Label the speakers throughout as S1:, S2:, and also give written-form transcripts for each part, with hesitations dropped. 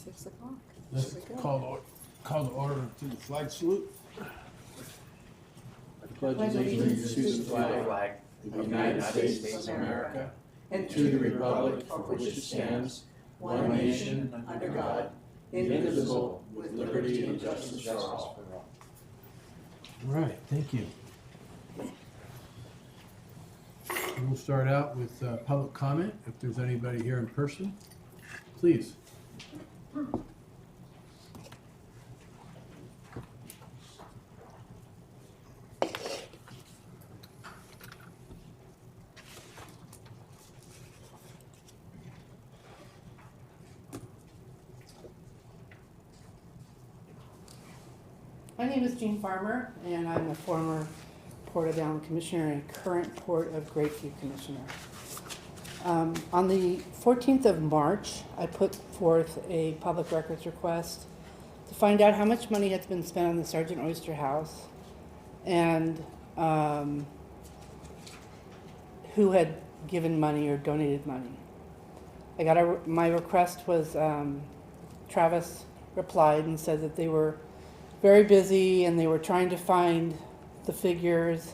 S1: 6 o'clock.
S2: Let's call the order to the flag salute.
S3: I pledge allegiance to the flag of the United States of America and to the republic for which it stands, one nation, under God, indivisible, with liberty and justice for all.
S2: All right, thank you. We'll start out with public comment. If there's anybody here in person, please.
S4: My name is Jean Farmer, and I'm a former Port of Allyn Commissioner and current Port of Grapeview Commissioner. On the 14th of March, I put forth a public records request to find out how much money has been spent on the Sergeant Oyster House and who had given money or donated money. My request was, Travis replied and said that they were very busy and they were trying to find the figures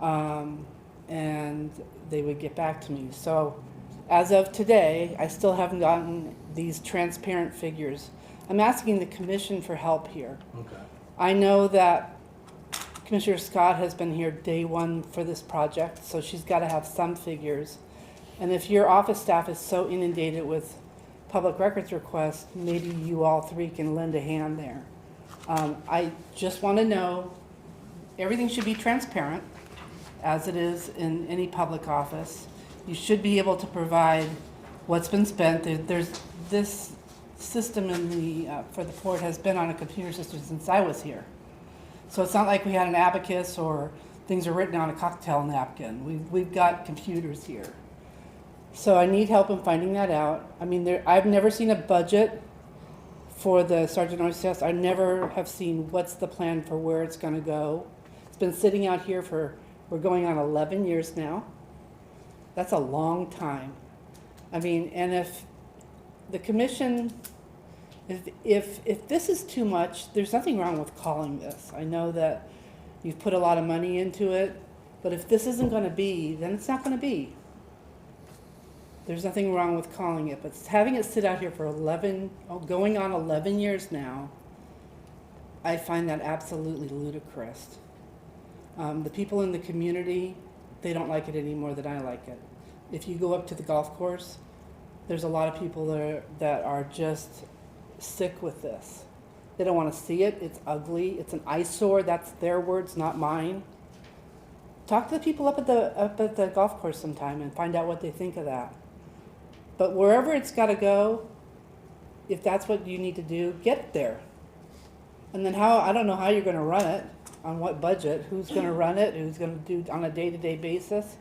S4: and they would get back to me. So as of today, I still haven't gotten these transparent figures. I'm asking the commission for help here.
S2: Okay.
S4: I know that Commissioner Scott has been here day one for this project, so she's got to have some figures. And if your office staff is so inundated with public records requests, maybe you all three can lend a hand there. I just want to know, everything should be transparent, as it is in any public office. You should be able to provide what's been spent. There's this system in the for the port has been on a computer system since I was here. So it's not like we had an abacus or things are written on a cocktail napkin. We've got computers here. So I need help in finding that out. I mean, I've never seen a budget for the Sergeant Oyster House. I never have seen what's the plan for where it's going to go. It's been sitting out here we're going on 11 years now. That's a long time. I mean, and if the commission, if this is too much, there's nothing wrong with calling this. I know that you've put a lot of money into it, but if this isn't going to be, then it's not going to be. There's nothing wrong with calling it, but having it sit out here for going on 11 years now, I find that absolutely ludicrous. The people in the community, they don't like it any more than I like it. If you go up to the golf course, there's a lot of people there that are just sick with this. They don't want to see it. It's ugly. It's an eyesore. That's their words, not mine. Talk to the people up at the golf course sometime and find out what they think of that. But wherever it's got to go, if that's what you need to do, get it there. And then I don't know how you're going to run it, on what budget, who's going to run it, who's going to do it on a day-to-day basis.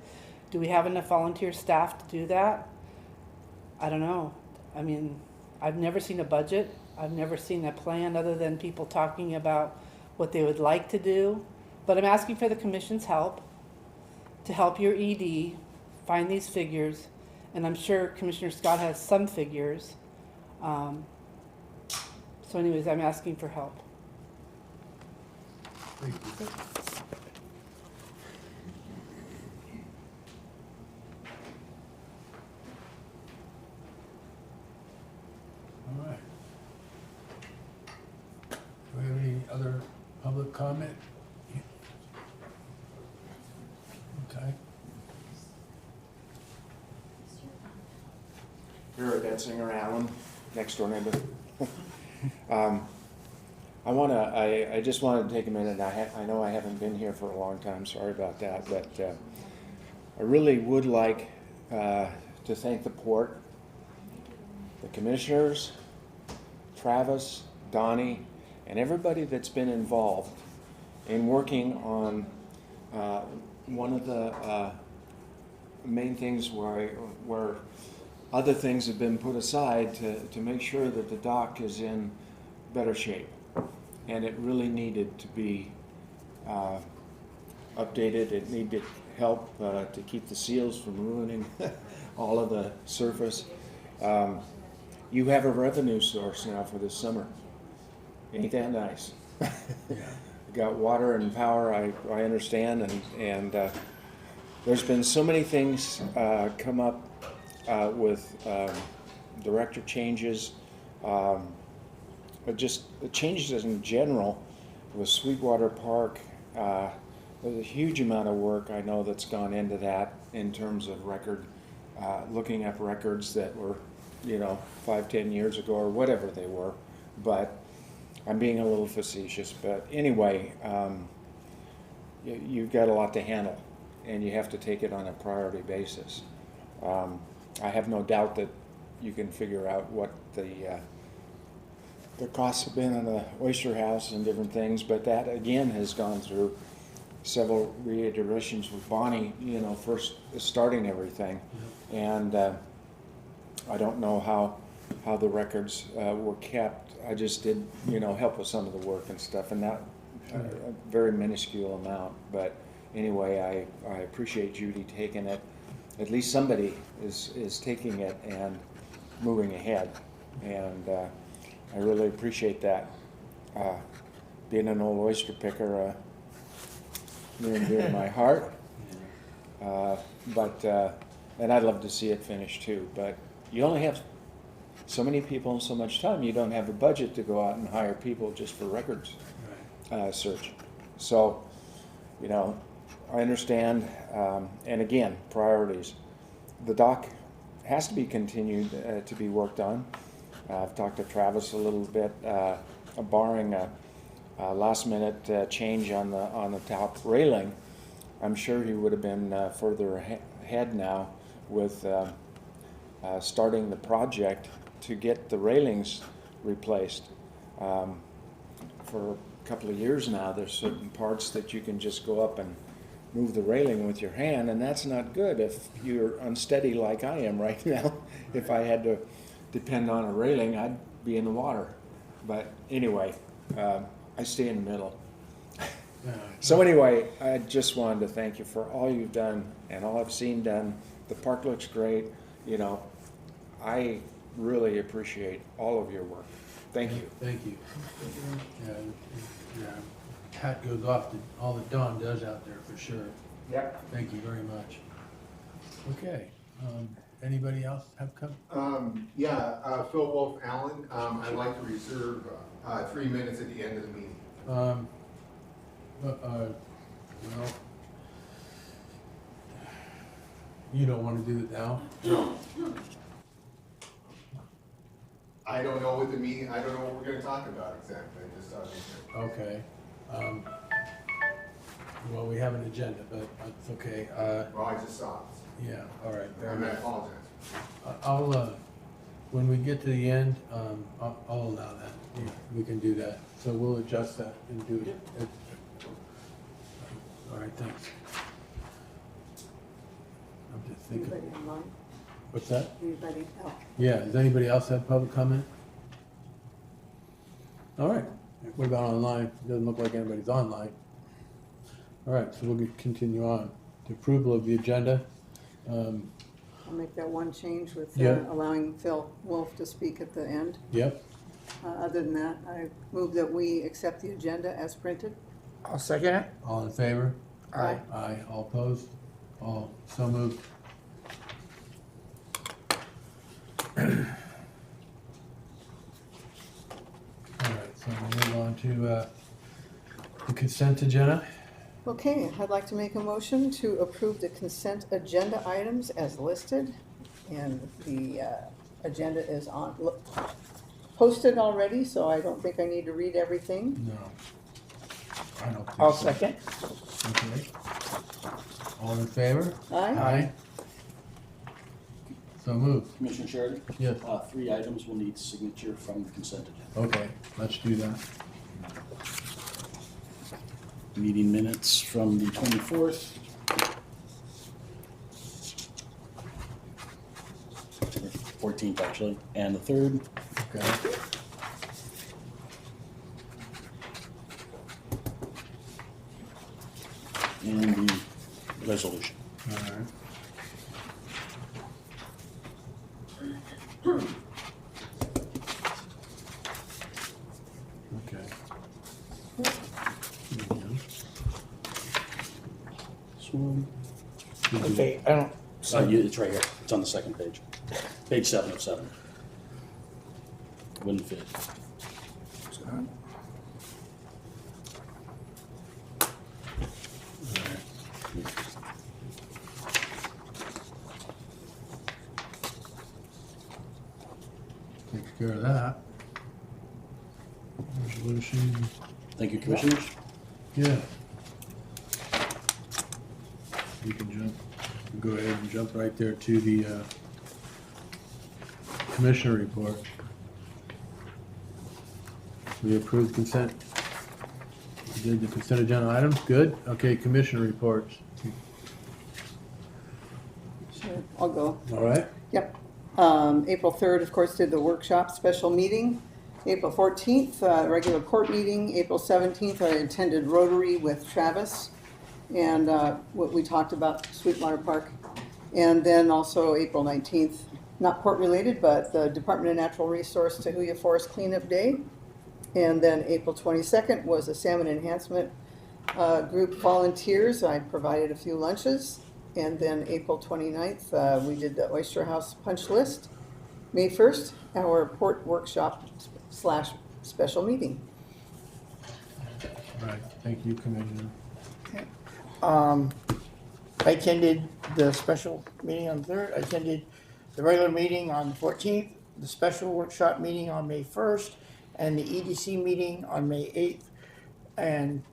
S4: Do we have enough volunteer staff to do that? I don't know. I mean, I've never seen a budget. I've never seen a plan other than people talking about what they would like to do. But I'm asking for the commission's help to help your ED find these figures. And I'm sure Commissioner Scott has some figures. So anyways, I'm asking for help.
S2: Thank you. All right. Do we have any other public comment? Okay.
S5: Here at Etzinger, Allyn, next door neighbor. I just wanted to take a minute. I know I haven't been here for a long time. Sorry about that, but I really would like to thank the port, the commissioners, Travis, Donnie, and everybody that's been involved in working on one of the main things where other things have been put aside to make sure that the dock is in better shape. And it really needed to be updated. It needed help to keep the seals from ruining all of the surface. you have a revenue source now for this summer. Ain't that nice? Got water and power, I understand, and there's been so many things come up with director changes, but just the changes in general with Sweetwater Park. There's a huge amount of work I know that's gone into that in terms of looking up records that were, 5-10 years ago or whatever they were. But I'm being a little facetious. But anyway, you've got a lot to handle, and you have to take it on a priority basis. I have no doubt that you can figure out what the costs have been on the Oyster House and different things, but that again has gone through several reiterations with Bonnie, first starting everything. And I don't know how the records were kept. I just did, help with some of the work and stuff, and that a very minuscule amount. But anyway, I appreciate Judy taking it. At least somebody is taking it and moving ahead, and I really appreciate that. Being an old oyster picker, near and dear to my heart. And I'd love to see it finished too, but you only have so many people and so much time. You don't have a budget to go out and hire people just for records search. So, I understand, and again, priorities. The dock has to be continued to be worked on. I've talked to Travis a little bit, barring a last-minute change on the top railing. I'm sure he would have been further ahead now with starting the project to get the railings replaced. For a couple of years now, there's certain parts that you can just go up and move the railing with your hand, and that's not good if you're unsteady like I am right now. If I had to depend on a railing, I'd be in the water. But anyway, I stay in the middle. So anyway, I just wanted to thank you for all you've done and all I've seen done. The park looks great. I really appreciate all of your work. Thank you.
S2: Thank you. Yeah, hat goes off to all that Dawn does out there for sure.
S3: Yep.
S2: Thank you very much. Okay, anybody else have come?
S1: Phil Wolf, Allyn. I'd like to reserve 3 minutes at the end of the meeting.
S2: Well, you don't want to do it now?
S1: I don't know what we're gonna talk about exactly. I just thought
S2: Okay. Well, we have an agenda, but it's okay.
S1: well, I just saw it.
S2: Yeah, all right.
S1: I apologize.
S2: I'll, when we get to the end, I'll allow that. Yeah, we can do that. So we'll adjust that and do it. All right, thanks. I'm just thinking.
S6: Anybody online?
S2: What's that?
S6: Anybody else?
S2: Yeah, does anybody else have public comment? All right, what about online? It doesn't look like anybody's online. All right, so we'll continue on. The approval of the agenda.
S6: I'll make that one change with
S2: Yeah.
S6: allowing Phil Wolf to speak at the end.
S2: Yep,
S6: Other than that, I move that we accept the agenda as printed.
S3: I'll second it.
S2: all in favor?
S6: Aye.
S2: Aye, all opposed? All, so moved. All right, so we'll move on to the consent agenda.
S6: Okay, I'd like to make a motion to approve the consent agenda items as listed. And the agenda is posted already, so I don't think I need to read everything.
S2: No. I don't think
S3: I'll
S2: so.
S3: second.
S2: Okay. All in favor?
S6: Aye.
S2: So moved.
S7: Commissioner Sheridan?
S2: Yes.
S7: 3 items will need signature from the consent agenda.
S2: Okay, let's do that.
S7: Meeting minutes from the 24th. 14th actually, and the 3rd.
S2: Okay.
S7: And the resolution.
S2: All right.
S3: fade, I don't,
S7: It's right here. It's on the second page. Page 7 of 7. Wouldn't fit.
S2: Takes care of that. Resolution,
S7: Thank you, commissioners.
S2: yeah. You can go ahead and jump right there to the commissioner report. We approved consent. We did the consent agenda items, good. Okay, commissioner reports.
S6: Sure, I'll go.
S2: All right,
S6: Yep. April 3rd, of course, did the workshop special meeting. April 14th, regular court meeting. April 17th, I attended Rotary with Travis and what we talked about, Sweetwater Park. And then also April 19th, not court related, but the Department of Natural Resource Tahuya Forest Cleanup Day. And then April 22nd was a salmon enhancement group volunteers. I provided a few lunches. And then April 29th, we did the Oyster House punch list. May 1st, our port workshop / special meeting.
S2: all right, thank you, commissioner.
S3: I attended the special meeting on the 3rd, I attended the regular meeting on the 14th, the special workshop meeting on May 1st, and the EDC meeting on May 8th. And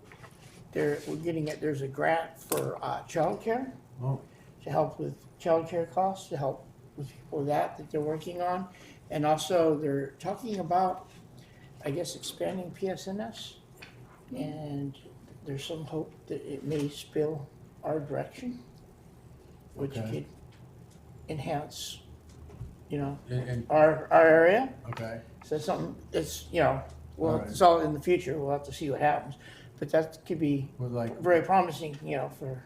S3: there's a grant for childcare,
S2: Oh,
S3: to help with childcare costs, to help with people with that they're working on. And also they're talking about, I guess, expanding PSNS. And there's some hope that it may spill our direction, which
S2: Okay.
S3: could enhance,
S2: and,
S3: our area.
S2: okay,
S3: So it's something that's, well,
S2: Alright.
S3: it's all in the future, we'll have to see what happens. But that could be
S2: well, like,
S3: very promising, for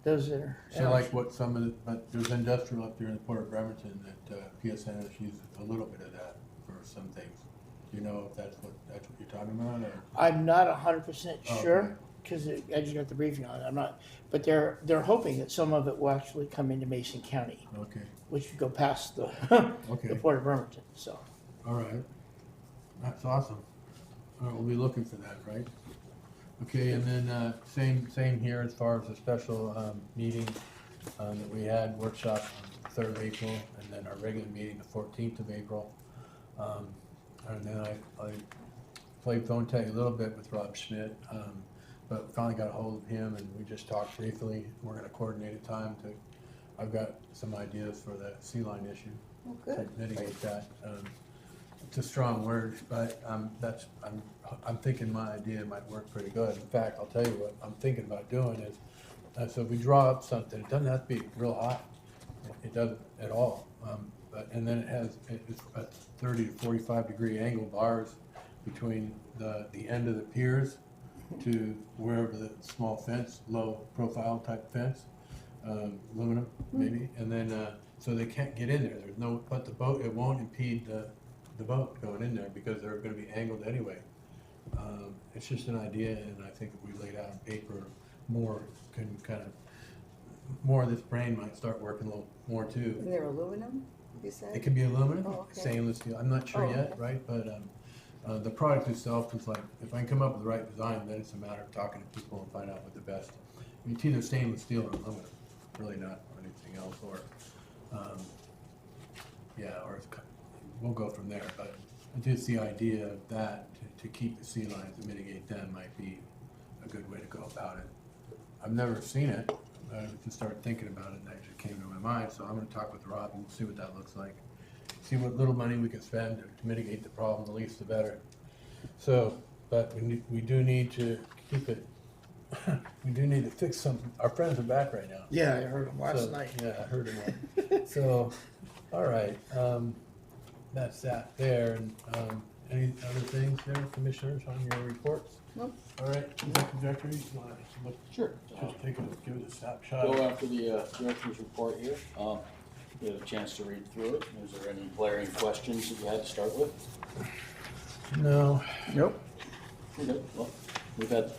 S3: those that are.
S2: so like what some of the, but there's industrial up there in the Port of Bremerton that PSN has used a little bit of that for some things. Do you know if that's what you're talking about, or?
S3: I'm not 100%
S2: Okay.
S3: sure, because I just got the briefing on it, I'm not, but they're hoping that some of it will actually come into Mason County,
S2: Okay,
S3: which would go past the
S2: okay,
S3: Port of Bremerton, so.
S2: all right. That's awesome. All right, we'll be looking for that, right? Okay, and then, same here as far as the special, meeting, that we had, workshop on 3rd of April, and then our regular meeting, the 14th of April. And then I played phone tag a little bit with Rob Schmidt, but finally got a hold of him, and we just talked briefly. We're gonna coordinate a time I've got some ideas for the sea line issue.
S6: Oh,
S2: To
S6: good.
S2: mitigate that. It's a strong word, but I'm thinking my idea might work pretty good. In fact, I'll tell you what I'm thinking about doing is, so if we draw up something, it doesn't have to be real high. It doesn't at all. And then it's a 30 to 45 degree angle bars between the end of the piers to wherever the small fence, low profile type fence, aluminum maybe, and then so they can't get in there. There's no, but the boat, it won't impede the boat going in there because they're going to be angled anyway. It's just an idea, and I think if we laid out on paper, more of this brain might start working a little more too.
S6: And they're aluminum, you said?
S2: It could be aluminum,
S6: Oh, okay.
S2: stainless steel, I'm not sure
S6: Oh,
S2: yet,
S6: okay.
S2: right, but, the product itself is like, if I can come up with the right design, then it's a matter of talking to people and find out what the best. I mean, it's either stainless steel or aluminum, really not anything else, or, we'll go from there, but just the idea of that, to keep the sea lines and mitigate them might be a good way to go about it. I've never seen it, I just started thinking about it, and that just came to my mind, so I'm gonna talk with Rob and see what that looks like. See what little money we can spend to mitigate the problem, the least the better. So, but we do need to keep it, we do need to fix something. Our friends are back right now.
S3: Yeah, I heard them last
S2: So,
S3: night.
S2: Yeah, I heard them. So, all right, that's that there. And any other things there, commissioners, on your reports?
S6: Nope.
S2: All right, executive director, you want to look?
S7: Sure.
S2: Just give it a snapshot.
S7: Go after the director's report here. You had a chance to read through it. Is there any glaring questions that you had to start with?
S2: No,
S3: Nope.
S7: Okay, well, we've had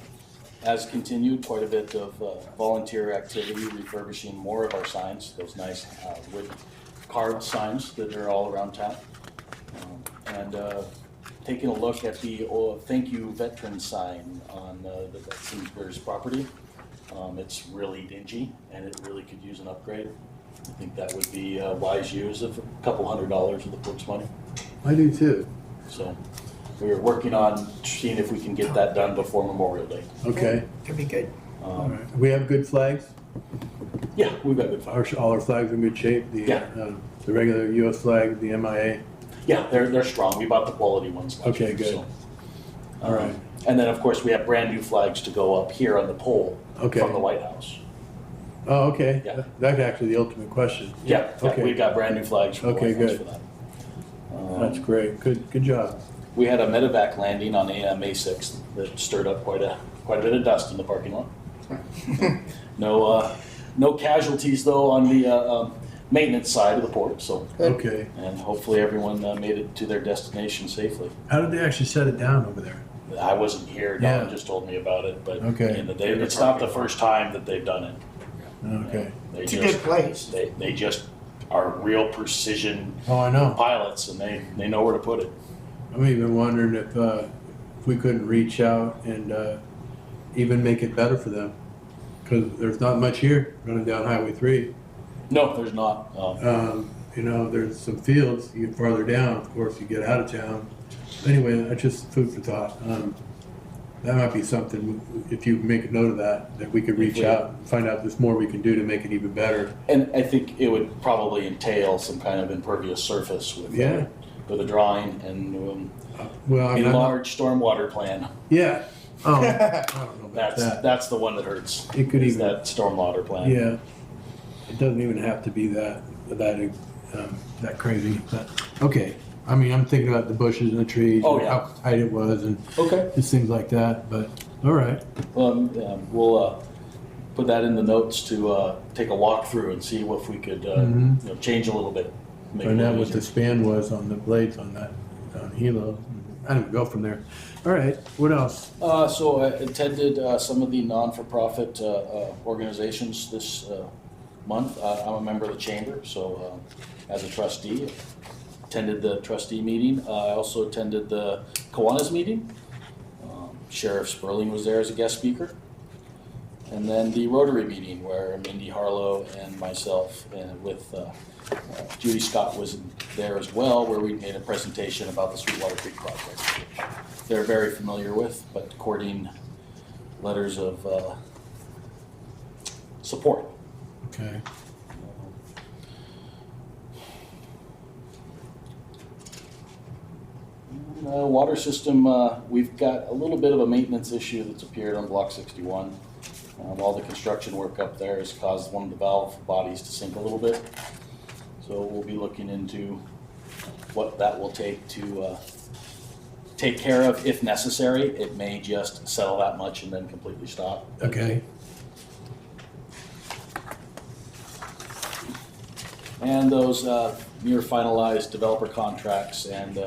S7: Has continued quite a bit of volunteer activity, refurbishing more of our signs, those nice wood carved signs that are all around town. And taking a look at the thank you veteran sign on the Sinsbury's property. It's really dingy and it really could use an upgrade. I think that would be a wise use of a couple $100 of the book's money.
S2: I do too.
S7: So we're working on seeing if we can get that done before Memorial Day.
S2: Okay.
S3: Could be good.
S2: All right. We have good flags?
S7: Yeah, we've got good fire.
S2: All our flags are in good shape?
S7: Yeah.
S2: The regular US flag, the MIA?
S7: Yeah, they're strong. We bought the quality ones. last
S2: Okay,
S7: year,
S2: good.
S7: so.
S2: All right.
S7: And then, of course, we have brand new flags to go up here on the pole
S2: Okay.
S7: from the White House.
S2: Oh, okay.
S7: Yeah.
S2: That's actually the ultimate question.
S7: Yeah,
S2: Okay.
S7: we've got brand new flags from the
S2: Okay,
S7: White House
S2: good.
S7: for that.
S2: That's great. Good job.
S7: We had a medevac landing on May 6th that stirred up quite a bit of dust in the parking lot. No casualties though on the maintenance side of the port. So,
S2: Okay.
S7: and hopefully everyone made it to their destination safely.
S2: How did they actually shut it down over there?
S7: I wasn't here. Don
S2: Yeah.
S7: just told me about it, but
S2: Okay.
S7: it's not the first time that they've done it.
S2: Okay.
S7: They
S3: It's a good place.
S7: They just are real precision
S2: Oh, I know.
S7: pilots, and they know where to put it.
S2: I'm even wondering if we couldn't reach out and even make it better for them. Because there's not much here running down Highway 3.
S7: No, there's not.
S2: There's some fields, you get farther down, of course, you get out of town. Anyway, that's just food for thought. That might be something, if you make a note of that we could reach out and find out there's more we can do to make it even better.
S7: And I think it would probably entail some kind of impervious surface with
S2: Yeah.
S7: with a drawing and
S2: Well, I
S7: a
S2: mean,
S7: large stormwater plan.
S2: yeah. Oh, I don't know about that.
S7: That's the one that hurts.
S2: It could
S7: is
S2: even-
S7: that stormwater plan.
S2: Yeah. It doesn't even have to be that crazy, but, okay. I mean, I'm thinking about the bushes and the trees.
S7: Oh,
S2: and
S7: yeah.
S2: How tight it was and
S7: Okay.
S2: just things like that, but, all right.
S7: We'll put that in the notes to take a walk through and see if we could change a little bit. Make it
S2: Find
S7: a
S2: out
S7: little
S2: what the
S7: easier.
S2: span was on the blades on that, on Hilo. I don't go from there. All right, what else?
S7: So I attended some of the non-for-profit organizations this month. I'm a member of the chamber, so as a trustee, attended the trustee meeting. I also attended the Kiwanis meeting. Sheriff Sperling was there as a guest speaker. And then the Rotary meeting where Mindy Harlow and myself and with Judy Scott was there as well, where we made a presentation about the Sweetwater Creek project, which they're very familiar with, but courting letters of support.
S2: Okay.
S7: Water system, we've got a little bit of a maintenance issue that's appeared on Block 61. All the construction work up there has caused one of the valve bodies to sink a little bit. So we'll be looking into what that will take to take care of if necessary. It may just settle that much and then completely stop.
S2: Okay.
S7: And those near finalized developer contracts and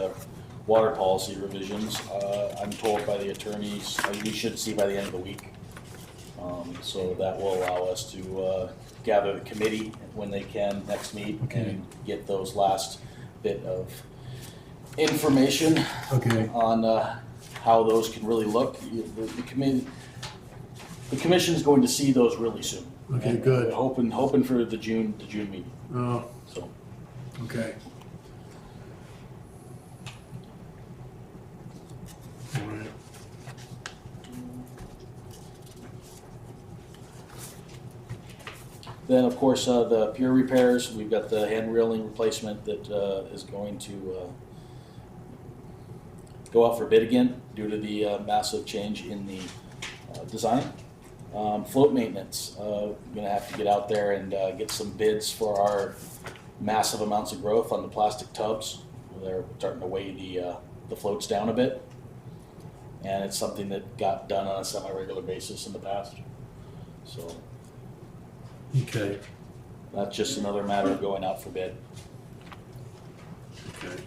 S7: water policy revisions, I'm told by the attorneys, we should see by the end of the week. So that will allow us to gather the committee when they can next meet and get those last bit of information
S2: Okay.
S7: on how those can really look. The commission's going to see those really soon.
S2: Okay,
S7: And
S2: good.
S7: Hoping for the June meeting.
S2: Oh,
S7: So.
S2: okay. All right.
S7: Then, of course, the pier repairs, we've got the hand railing replacement that is going to go out for bid again due to the massive change in the design. Float maintenance, gonna have to get out there and get some bids for our massive amounts of growth on the plastic tubs. They're starting to weigh the floats down a bit. And it's something that got done on a semi-regular basis in the past. So
S2: Okay.
S7: that's just another matter of going out for bid.
S2: Okay.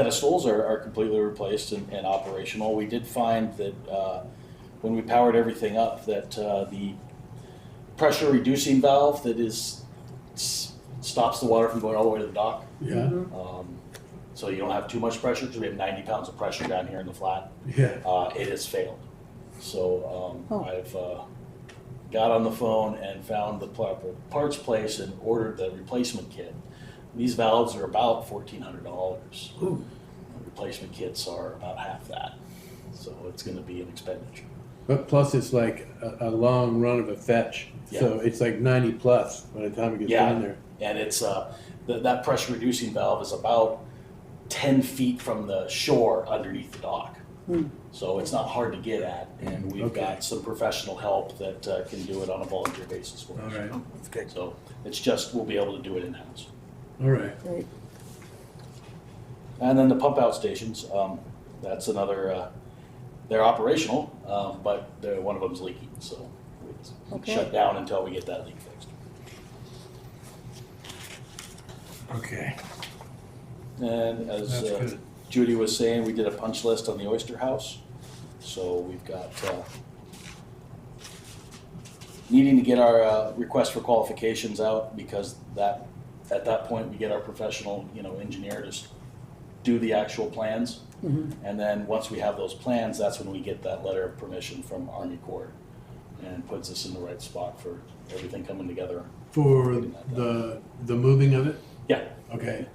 S7: pedestals are completely replaced and operational. We did find that when we powered everything up, that the pressure reducing valve that stops the water from going all the way to the dock.
S2: Yeah,
S7: So you don't have too much pressure, because we have 90 pounds of pressure down here in the flat.
S2: yeah,
S7: It has failed. So
S6: Oh.
S7: I've got on the phone and found the parts place and ordered the replacement kit. These valves are about $1,400.
S2: Ooh.
S7: Replacement kits are about half that. So it's going to be an expenditure.
S2: but plus it's like a long run of a fetch, so it's like 90 plus by the time it gets
S7: Yeah.
S2: down there.
S7: And it's that pressure reducing valve is about 10 feet from the shore underneath the dock. So it's not hard to get at, and we've
S2: Okay.
S7: got some professional help that can do it on a volunteer basis for us.
S2: All right, that's good.
S7: So it's just, we'll be able to do it in-house.
S2: All right,
S6: Great.
S7: And then the pump out stations, that's another, they're operational, but one of them's leaking, so it's
S6: Okay.
S7: shut down until we get that leak fixed.
S2: okay,
S7: And as
S2: that's good.
S7: Judy was saying, we did a punch list on the Oyster House. So we've got, needing to get our request for qualifications out, because at that point, we get our professional, engineer to do the actual plans. And then once we have those plans, that's when we get that letter of permission from Army Corps, and puts us in the right spot for everything coming together.
S2: For the moving of it?
S7: Yeah,
S2: Okay.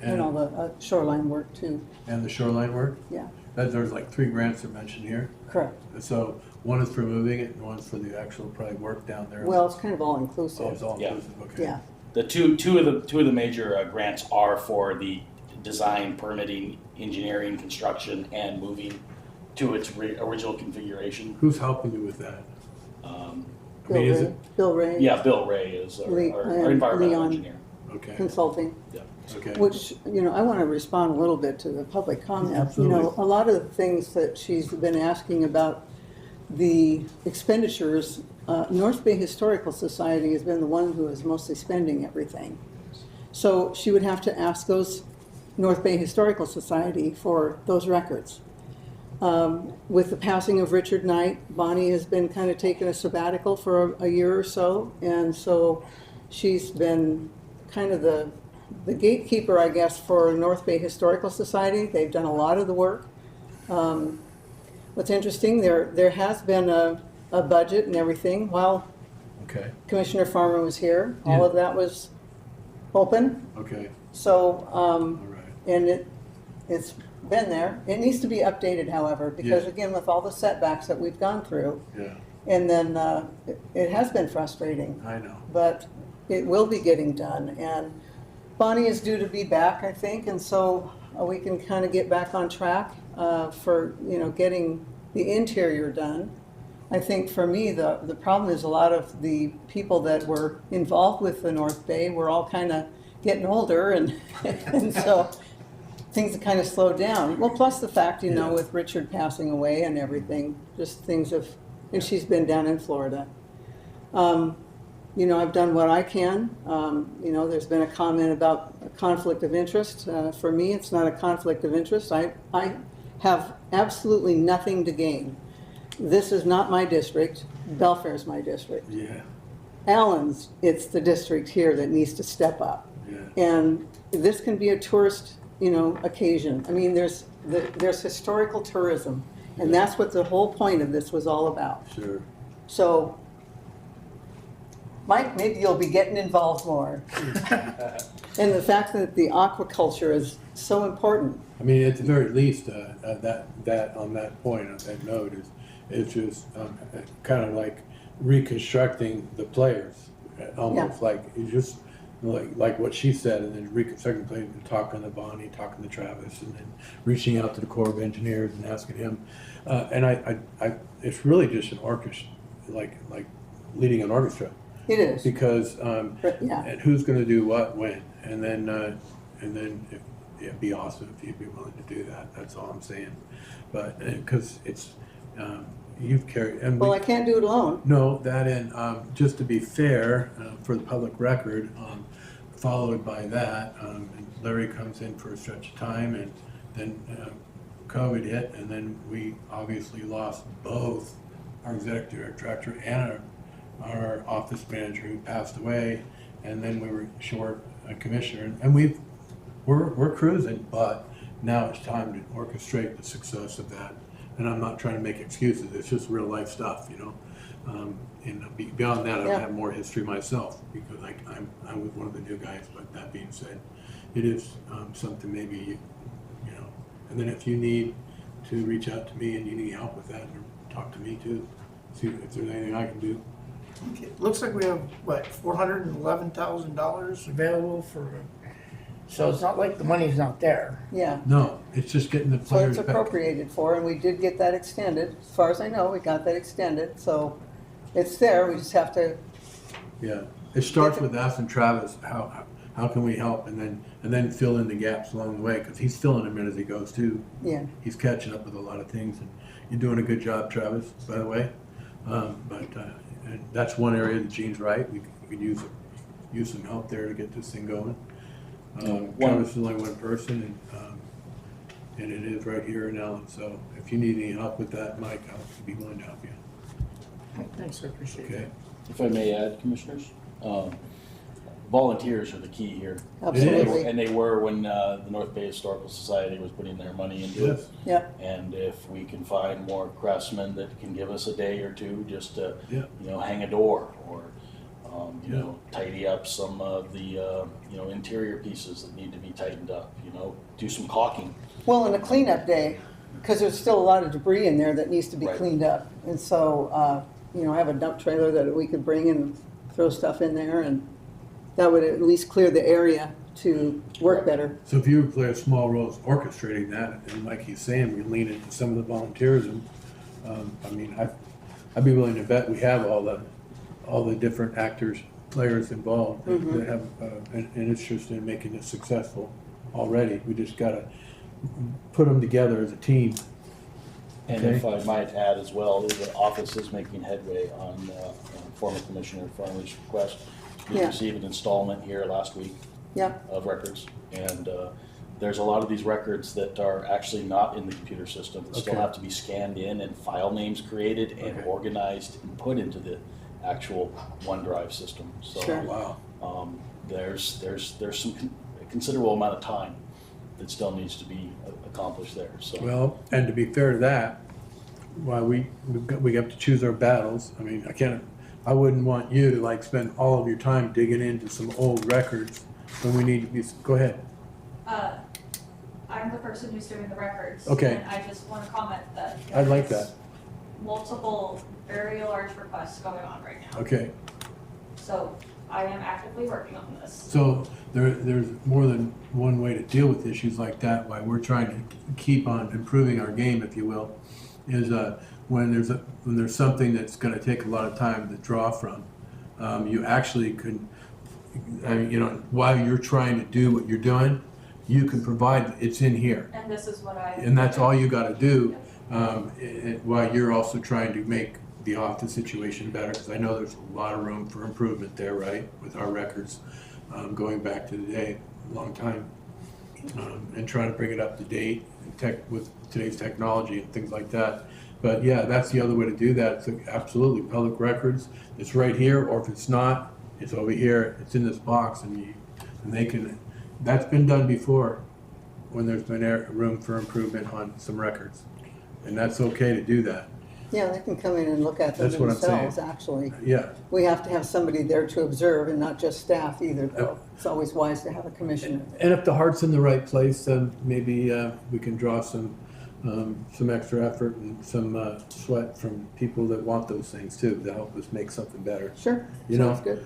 S6: And all the shoreline work too.
S2: And the shoreline work?
S6: Yeah,
S2: There's like 3 grants are mentioned here.
S6: correct.
S2: So one is for moving it and one's for the actual probably work down there.
S6: Well, it's kind of all
S2: Oh,
S6: inclusive.
S2: it's all
S7: Yeah.
S2: inclusive, okay.
S6: Yeah,
S7: the two of the major grants are for the design, permitting, engineering, construction, and moving to its original configuration.
S2: Who's helping you with that?
S7: Um,
S2: I mean, is
S6: Bill Ray,
S2: it,
S6: Bill Ray.
S7: Yeah, Bill Ray is our environmental
S6: Leon.
S7: engineer.
S2: okay,
S6: Consulting.
S2: okay.
S6: Which, I want to respond a little bit to the public comment.
S2: Absolutely.
S6: A lot of the things that she's been asking about the expenditures, North Bay Historical Society has been the one who is mostly spending everything. So she would have to ask those North Bay Historical Society for those records. With the passing of Richard Knight, Bonnie has been kind of taking a sabbatical for a year or so, and so she's been kind of the gatekeeper, I guess, for North Bay Historical Society. They've done a lot of the work. What's interesting, there has been a budget and everything. While
S2: Okay,
S6: Commissioner Farmer was here, all
S2: Yeah.
S6: of that was open.
S2: okay,
S6: So,
S2: all right.
S6: and it's been there. It needs to be updated, however, because
S2: Yeah.
S6: again, with all the setbacks that we've gone through,
S2: Yeah,
S6: and then it has been frustrating.
S2: I know.
S6: But it will be getting done, and Bonnie is due to be back, I think, and so we can kind of get back on track for, getting the interior done. I think for me, the problem is a lot of the people that were involved with the North Bay were all kind of getting older, and, and so things have kind of slowed down. Well, plus the fact,
S2: Yeah.
S6: with Richard passing away and everything, just things have, and she's been down in Florida. I've done what I can. There's been a comment about a conflict of interest. For me, it's not a conflict of interest. I have absolutely nothing to gain. This is not my district. Belfair's my district.
S2: Yeah,
S6: Allyn's, it's the district here that needs to step up.
S2: yeah,
S6: And this can be a tourist, occasion. I mean, there's historical tourism, and that's what the whole point of this was all about.
S2: sure.
S6: So, Mike, maybe you'll be getting involved more. And the fact that the aquaculture is so important.
S2: I mean, at the very least, that on that point, on that note, it's just kind of like reconstructing the players, almost like you just like what she said, and then reconstructing the players, and talking to Bonnie, talking to Travis, and then reaching out to the Corps of Engineers and asking him. And I it's really just an orchestra, like leading an orchestra.
S6: It is.
S2: Because
S6: Yeah.
S2: and who's going to do what when, and then it'd be awesome if you'd be willing to do that. That's all I'm saying. But because it's you've carried and
S6: Well, I can't do it alone.
S2: no, that and just to be fair for the public record, followed by that, and Larry comes in for a stretch of time, and then COVID hit, and then we obviously lost both our executive director and our office manager who passed away, and then we were short a commissioner, and we're cruising, but now it's time to orchestrate the success of that. And I'm not trying to make excuses, it's just real life stuff, you know. And beyond that, I
S6: Yeah.
S2: have more history myself, because I'm with one of the new guys, but that being said, it is something maybe, you know, and then if you need to reach out to me and you need help with that, or talk to me too, see if there's anything I can do.
S3: Okay, looks like we have, what, $411,000 available for, so it's not like the money's not there.
S6: Yeah,
S2: No, it's just getting the
S6: so
S2: players
S6: it's
S2: back.
S6: appropriated for, and we did get that extended. As far as I know, we got that extended, so it's there, we just have to,
S2: Yeah, it starts with asking Travis, how can we help, and then fill in the gaps along the way, because he's filling them in as he goes too.
S6: yeah.
S2: He's catching up with a lot of things, and you're doing a good job, Travis, by the way. And that's one area that Gene's right, we could use some help there to get this thing going. Travis is only one person, and it is right here in Allyn, so if you need any help with that, Mike, I'll be willing to help you,
S3: Thanks, I appreciate
S2: okay?
S3: it.
S7: If I may add, Commissioners, volunteers are the key here.
S6: Absolutely.
S7: And they were when the North Bay Historical Society was putting their money into it.
S2: Yes,
S6: Yeah,
S7: And if we can find more craftsmen that can give us a day or two just to,
S2: yeah,
S7: you know, hang a door or, you
S2: Yeah.
S7: know, tidy up some of the, you know, interior pieces that need to be tightened up, you know, do some caulking.
S6: well, and a cleanup day, because there's still a lot of debris in there that needs to be
S7: Right.
S6: cleaned up. And so, you know, have a dump trailer that we could bring and throw stuff in there, and that would at least clear the area to work better.
S2: so if you play a small role as orchestrating that, and like he's saying, we lean into some of the volunteerism, I mean, I'd be willing to bet we have all the different actors, players involved that have an interest in making it successful already. We just gotta put them together as a team.
S7: And if I might add as well, the office is making headway on former Commissioner Farley's request. We
S6: Yeah.
S7: received an installment here last week
S6: Yeah,
S7: of records. And there's a lot of these records that are actually not in the computer system, that still
S2: Okay.
S7: have to be scanned in and file names created and
S2: Okay.
S7: organized and put into the actual OneDrive system. So
S6: Sure.
S2: Wow.
S7: there's some considerable amount of time that still needs to be accomplished there, so.
S2: Well, and to be fair to that, why we have to choose our battles. I mean, I wouldn't want you to like spend all of your time digging into some old records when we need to be, go ahead.
S8: I'm the person who's doing the records.
S2: Okay.
S8: And I just want to comment that.
S2: I'd like
S8: there's
S2: that.
S8: Multiple, very large requests going on right now.
S2: Okay,
S8: So I am actively working on this.
S2: so there's more than one way to deal with issues like that, why we're trying to keep on improving our game, if you will, is when there's something that's gonna take a lot of time to draw from, you actually can, you know, while you're trying to do what you're doing, you can provide, it's in here.
S8: And this is what I.
S2: And that's all you gotta do, while you're also trying to make the office situation better, because I know there's a lot of room for improvement there, right, with our records, going back to today, a long time. And trying to bring it up to date with today's technology and things like that. But yeah, that's the other way to do that, so absolutely, public records, it's right here, or if it's not, it's over here, it's in this box, and they can, that's been done before, when there's been room for improvement on some records. And that's okay to do that,
S6: yeah, they can come in and look at them
S2: That's what I'm saying.
S6: themselves, actually.
S2: yeah.
S6: We have to have somebody there to observe and not just staff either, though. It's always wise to have a commissioner.
S2: And if the heart's in the right place, then maybe we can draw some extra effort and some sweat from people that want those things too, to help us make something better.
S6: Sure,
S2: You know,
S6: sounds good.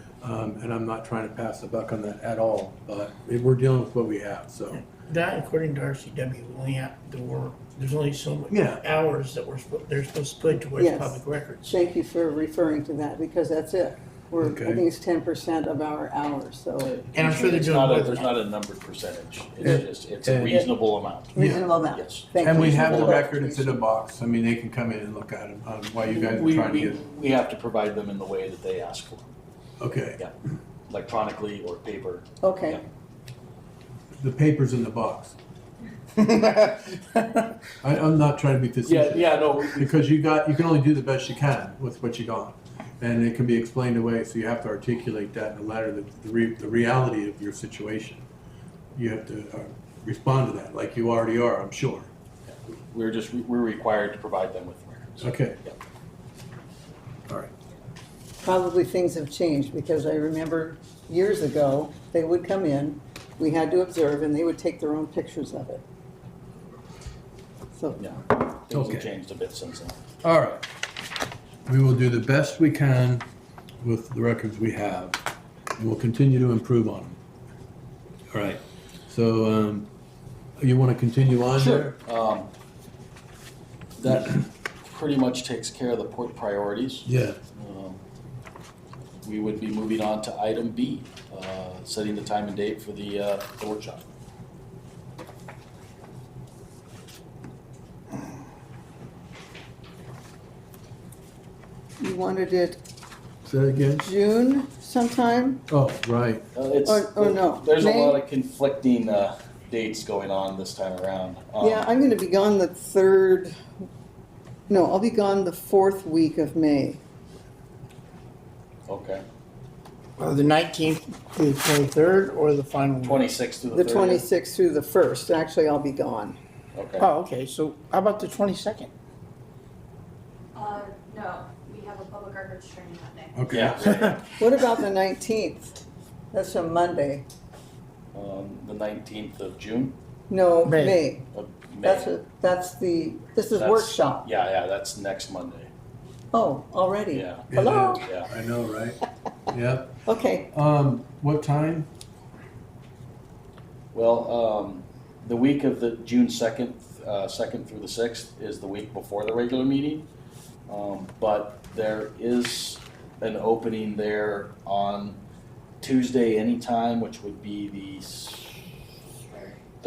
S2: And I'm not trying to pass the buck on that at all, but we're dealing with what we have, so.
S3: That, according to RCW, we only have to work, there's only so many
S2: Yeah.
S3: hours that they're supposed to put towards
S6: Yes.
S3: public records.
S6: Thank you for referring to that, because that's it. I
S2: Okay.
S6: think it's 10% of our hours, so
S3: And I'm sure they're
S7: It's
S3: doing
S7: not
S3: more
S7: a-
S3: than
S7: There's
S3: that.
S7: not a numbered percentage,
S2: Yeah.
S7: it's a reasonable amount.
S6: reasonable amount.
S7: Yes.
S6: Thank
S2: And
S6: you.
S2: we have the
S6: Reasonable
S2: record, it's in a
S6: application.
S2: box, I mean, they can come in and look at it, while you guys are
S7: We,
S2: trying to
S7: we,
S2: get,
S7: we have to provide them in the way that they ask for.
S2: okay.
S7: Yeah. electronically or paper.
S6: Okay,
S2: The paper's in the box. I'm not trying to be facetious.
S7: No.
S2: Because you can only do the best you can with what you got. And it can be explained away, so you have to articulate that in a letter, the reality of your situation. You have to respond to that, like you already are, I'm sure.
S7: We're required to provide them with records.
S2: Okay.
S7: Yeah.
S2: All right.
S6: probably things have changed, because I remember years ago, they would come in, we had to observe, and they would take their own pictures of it. So,
S7: Yeah, things
S2: Okay.
S7: have changed a bit since then.
S2: All right. We will do the best we can with the records we have, and we'll continue to improve on them. All right. So, you want to continue on there?
S7: That pretty much takes care of the priorities.
S2: Yeah.
S7: We would be moving on to item B, setting the time and date for the workshop.
S6: you wanted it
S2: Say that again?
S6: June sometime?
S2: Oh, right.
S6: Or no,
S7: There's a
S6: May?
S7: lot of conflicting dates going on this time around.
S6: Yeah, I'm gonna be gone the I'll be gone the 4th week of May.
S7: Okay,
S3: The 19th to the 23rd or the final? week?
S7: 26th to the
S6: The
S7: 30th.
S6: 26th through the 1st, actually, I'll be gone.
S7: Okay.
S3: Oh, okay, so how about the 22nd?
S8: No, we have a public records training that day.
S2: Okay.
S7: Yeah.
S6: What about the 19th? That's a Monday.
S7: The 19th of June.
S6: No,
S3: May.
S6: May.
S7: Of May.
S6: This is
S7: That's-
S6: workshop.
S7: Yeah, that's next Monday.
S6: Oh, already?
S7: Yeah.
S2: It
S6: Hello?
S2: is.
S7: Yeah.
S2: I know, right? Yep.
S6: Okay,
S2: What time?
S7: Well, the week of the June 2nd, 2nd through the 6th is the week before the regular meeting. But there is an opening there on Tuesday anytime, which would be the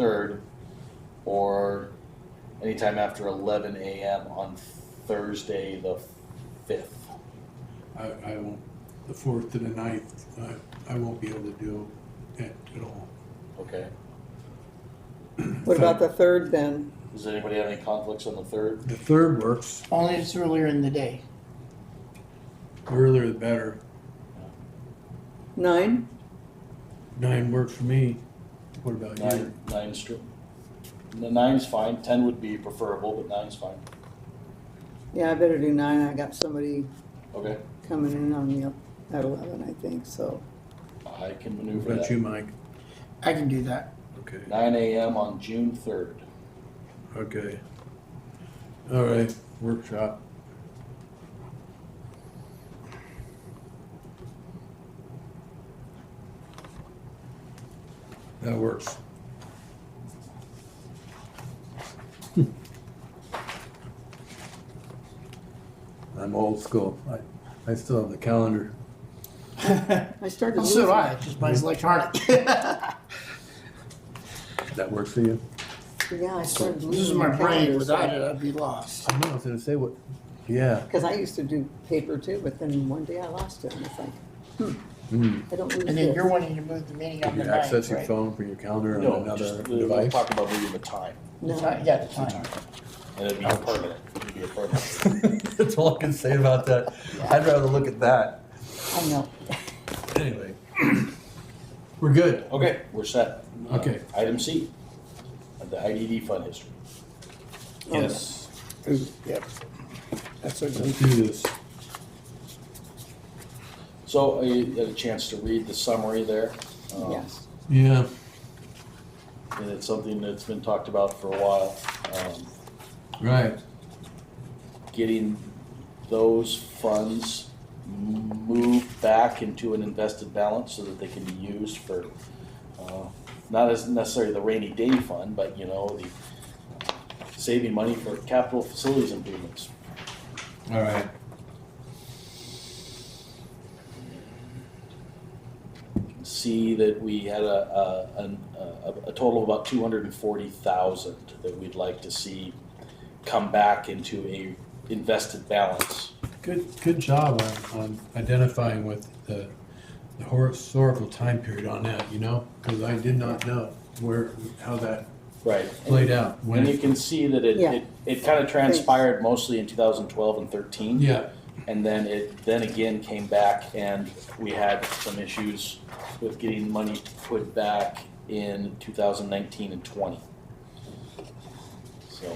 S7: 3rd, or anytime after 11 a.m. on Thursday the 5th.
S2: I won't, the 4th to the 9th, I won't be able to do it at all.
S7: Okay.
S6: what about the 3rd then?
S7: Does anybody have any conflicts on the 3rd?
S2: The 3rd works,
S3: Only it's earlier in the day.
S2: earlier the better.
S6: 9?
S2: 9 works for me. What about you?
S7: 9 strip. The 9's fine. 10 would be preferable, but 9's fine.
S6: Yeah, I better do 9, I got somebody
S7: Okay.
S6: coming in on me at 11, I think, so.
S7: I can
S2: What
S7: maneuver
S2: about
S7: that.
S2: you, Mike?
S3: I can do that.
S2: Okay.
S7: 9 a.m. on June 3rd.
S2: Okay. All right, workshop. That works. I'm old school. I still have the calendar.
S6: I started
S3: Well, so do
S6: losing.
S3: I, just mine's electronic.
S2: That works for you?
S6: Yeah, I started losing.
S3: This is my brain,
S6: calendars,
S3: without it, I'd be lost.
S2: I know, I was gonna say what, yeah.
S6: Because I used to do paper too, but then one day I lost it, and it's like, I don't lose
S3: And then you're
S6: this.
S3: wanting to move the meeting on
S2: Can
S3: the
S2: you access
S3: 9th,
S2: your
S3: right?
S2: phone from your calendar on
S7: No,
S2: another
S7: just we're
S2: device?
S7: talking about moving the time,
S6: No,
S3: Yeah, the time.
S7: and it'd be permanent. It'd be a permanent.
S2: That's all I can say about that. I'd rather look at that.
S6: I know.
S2: Anyway, we're good.
S7: Okay, we're set.
S2: Okay.
S7: Item C, the IDD fund history.
S2: Yes.
S3: Ooh, yep. That's a
S2: Let's
S3: good.
S2: do this.
S7: So I had a chance to read the summary there.
S6: Yes.
S2: Yeah.
S7: And it's something that's been talked about for a while.
S2: Right.
S7: Getting those funds moved back into an invested balance so that they can be used for, not as necessarily the rainy day fund, but the saving money for capital facilities improvements.
S2: All right.
S7: See that we had a total of about 240,000 that we'd like to see come back into a invested balance.
S2: Good job on identifying what the historical time period on that, you know? Because I did not know how that
S7: Right.
S2: played out. When
S7: And you
S2: it-
S7: can see that it kind of transpired mostly in 2012 and 13.
S2: Yeah,
S7: And then then again came back and we had some issues with getting money put back in 2019 and 20. So,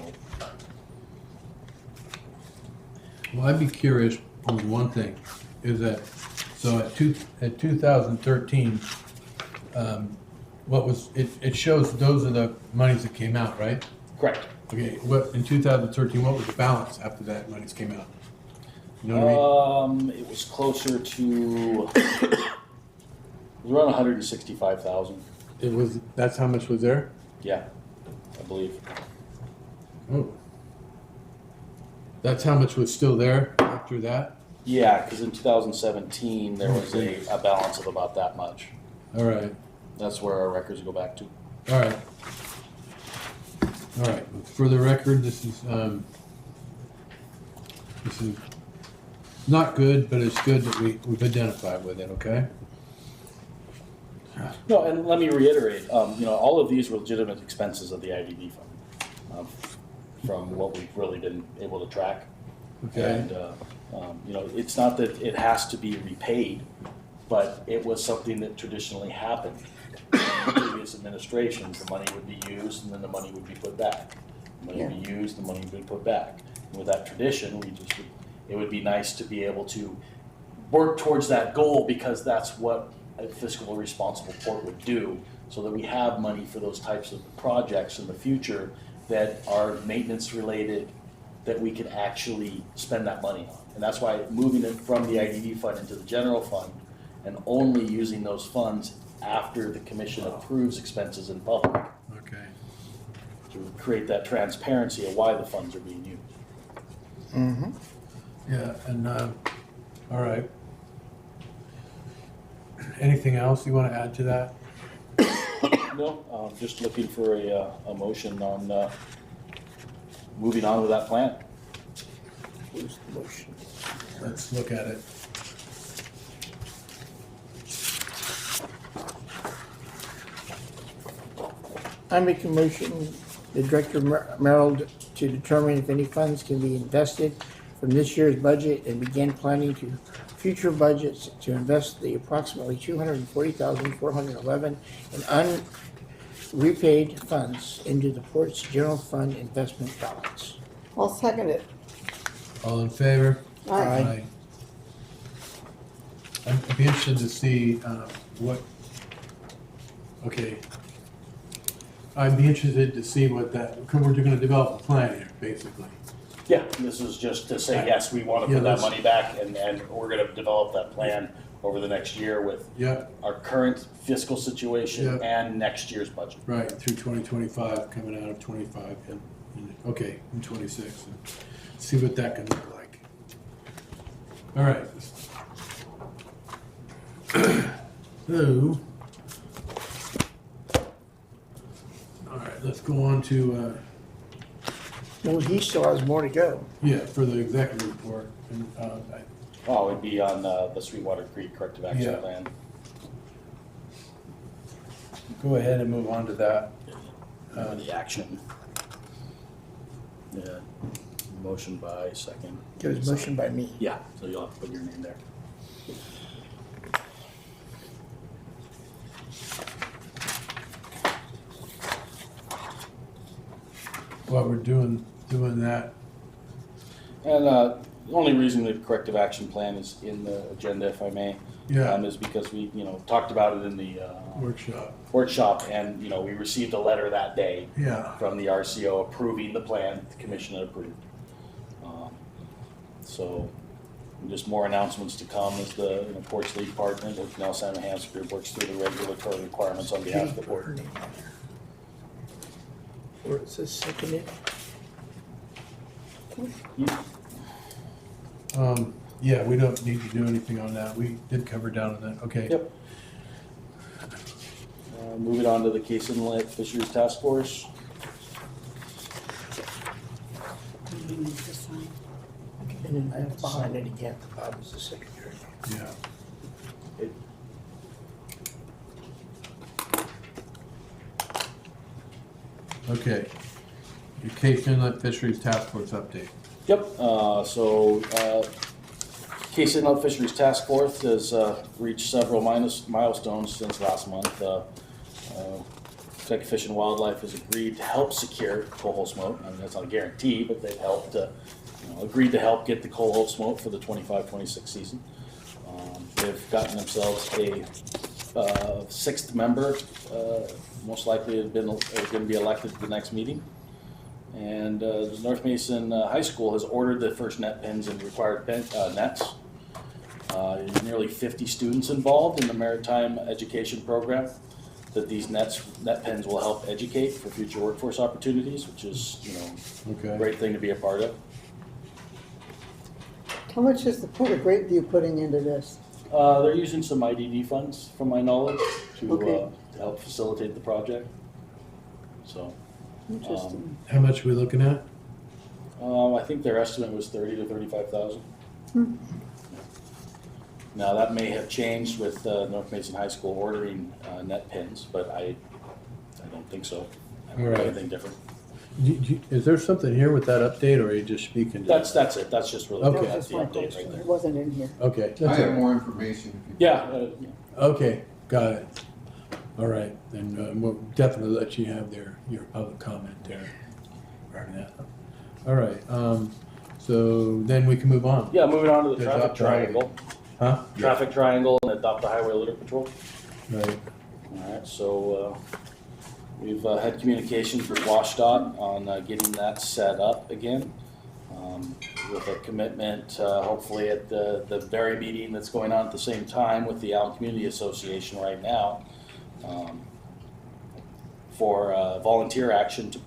S2: well, I'd be curious on one thing, is that, so at 2013, what was, it shows those are the monies that came out, right?
S7: correct.
S2: Okay, in 2013, what was the balance after that monies came out? You know what I mean?
S7: It was closer to, it was around 165,000,
S2: That's how much was there?
S7: yeah, I believe.
S2: Oh. That's how much was still there after that?
S7: Yeah, because in 2017, there was a balance of about that much.
S2: All right,
S7: That's where our records go back to.
S2: all right. All right, for the record, this is not good, but it's good that we've identified with it, okay?
S7: No, and let me reiterate, all of these were legitimate expenses of the IDB fund, from what we've really been able to track.
S2: Okay,
S7: And, it's not that it has to be repaid, but it was something that traditionally happened. In previous administrations, the money would be used and then the money would be put back. The money would be used, the money would be put back. And with that tradition, it would be nice to be able to work towards that goal because that's what a fiscally responsible port would do, so that we have money for those types of projects in the future that are maintenance related, that we can actually spend that money on. And that's why moving it from the IDB fund into the general fund and only using those funds after the commission approves expenses in public,
S2: okay.
S7: to create that transparency of why the funds are being used.
S6: Mm-hmm.
S2: Yeah, and, all right. Anything else you want to add to that?
S7: No, just looking for a motion on moving on with that plan.
S3: Where's the motion?
S2: Let's look at it.
S3: I make a motion, the Director Merrill, to determine if any funds can be invested from this year's budget and begin planning to future budgets to invest the approximately $240,411 in unrepaid funds into the port's general fund investment balance.
S6: I'll second it.
S2: All in favor?
S3: Aye.
S2: I'd be interested to see okay. I'd be interested to see what because we're gonna develop a plan here, basically.
S7: Yeah, this is just to say, yes, we want to
S2: Yeah,
S7: put that
S2: let's-
S7: money back and we're gonna develop that plan over the next year with
S2: Yeah,
S7: our current fiscal situation
S2: Yeah.
S7: and next year's budget.
S2: right, through 2025, coming out of 25, okay, in 26. And see what that can look like. All right. So, all right, let's go on to,
S3: Well, he still has more to go.
S2: yeah, for the executive report. And,
S7: Oh, it'd be on the Sweetwater Creek Corrective Action
S2: Yeah.
S7: Plan.
S2: go ahead and move on to that.
S7: The action. Yeah, motion by second.
S3: There was a motion by me.
S7: Yeah, so you'll have to put your name there.
S2: While we're doing that,
S7: And the only reason the corrective action plan is in the agenda, if I may,
S2: yeah,
S7: is because we, talked about it in the
S2: workshop,
S7: and, we received a letter that day
S2: yeah.
S7: from the RCO approving the plan the commission had approved. So, just more announcements to come as the Ports League partner with Nelson and Hans Group works through the regulatory requirements on behalf of the board.
S3: Where it says seconded.
S2: Yeah, we don't need to do anything on that. We did cover down on that. Okay.
S7: Yep. Moving on to the Case Inlet Fisheries Task Force.
S3: And then I have behind it again, Bob is the secretary.
S2: Yeah. Okay. Case Inlet Fisheries Task Force update.
S7: Yep, Case Inlet Fisheries Task Force has reached several milestones since last month. Kentucky Fish and Wildlife has agreed to help secure coho smoke. I mean, that's not a guarantee, but they've helped, agreed to help get the coho smoke for the 25-26 season. They've gotten themselves a sixth member, most likely going to be elected at the next meeting. And the North Mason High School has ordered the first net pins and required nets. There's nearly 50 students involved in the maritime education program that these net pins will help educate for future workforce opportunities, which is, a great thing to be a part of.
S6: How much is the Port of Greatview putting into this?
S7: They're using some IDD funds, from my knowledge, to
S6: Okay.
S7: help facilitate the project. So,
S6: Interesting.
S2: How much are we looking at?
S7: I think their estimate was 30 to 35,000. Now, that may have changed with North Mason High School ordering net pins, but I don't think so. I don't know
S2: All right.
S7: anything different.
S2: Is there something here with that update, or are you just speaking? to
S7: That's it. That's just really
S2: Okay.
S6: That was
S7: that's
S6: just
S7: the
S6: my
S7: update right
S6: question.
S7: there.
S6: It wasn't in here.
S2: Okay.
S1: I
S2: that's
S1: have
S2: all.
S1: more information. if you-
S7: Yeah.
S2: Okay, got it. All right, then we'll definitely let you have your public comment there regarding that. All right, so then we can move on.
S7: Yeah, moving on to the
S2: The
S7: traffic
S2: adopt highway.
S7: triangle.
S2: Huh?
S7: Traffic triangle and adopt a highway litter patrol.
S2: Right,
S7: All right, so we've had communications with WashDOT on getting that set up again, with a commitment, hopefully at the very meeting that's going on at the same time with the Allyn Community Association right now, for volunteer action to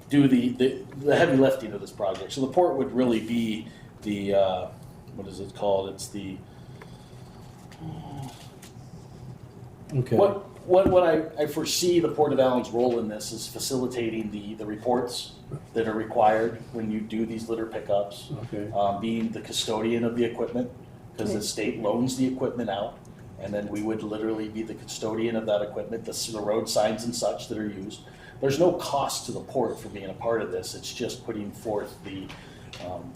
S7: do the heavy lifting of this project. So the port would really be the, what is it called? It's the,
S2: okay.
S7: What I foresee the Port of Allyn's role in this is facilitating the reports that are required when you do these litter pickups,
S2: Okay,
S7: being the custodian of the equipment, because the state loans the equipment out, and then we would literally be the custodian of that equipment, the road signs and such that are used. There's no cost to the port for being a part of this. It's just putting forth the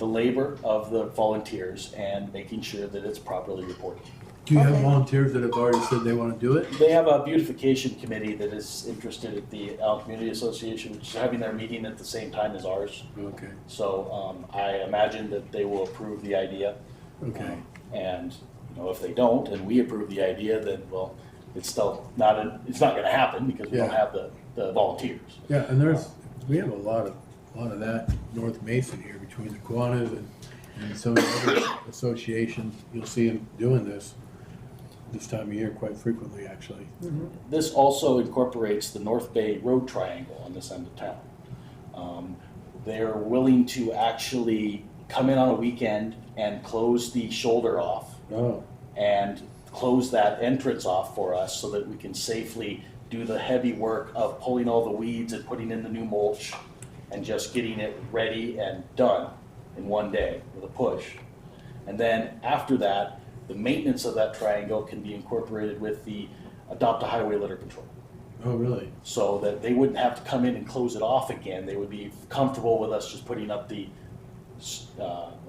S7: labor of the volunteers and making sure that it's properly reported.
S2: do you have
S6: Okay.
S2: volunteers that have already said they wanna do it?
S7: They have a beautification committee that is interested at the Allyn Community Association, which is having their meeting at the same time as ours.
S2: Okay,
S7: So I imagine that they will approve the idea.
S2: okay,
S7: And, if they don't, and we approve the idea, then, well, it's still it's not gonna happen because we don't
S2: Yeah.
S7: have the volunteers.
S2: yeah, and we have a lot of that North Mason here between the Kiwanis and some of the other associations. You'll see them doing this time of year quite frequently, actually.
S7: This also incorporates the North Bay Road Triangle on this end of town. They're willing to actually come in on a weekend and close the shoulder off
S2: Oh,
S7: and close that entrance off for us so that we can safely do the heavy work of pulling all the weeds and putting in the new mulch and just getting it ready and done in one day with a push. And then after that, the maintenance of that triangle can be incorporated with the Adopt a Highway Litter Patrol.
S2: oh, really?
S7: So that they wouldn't have to come in and close it off again. They would be comfortable with us just putting up the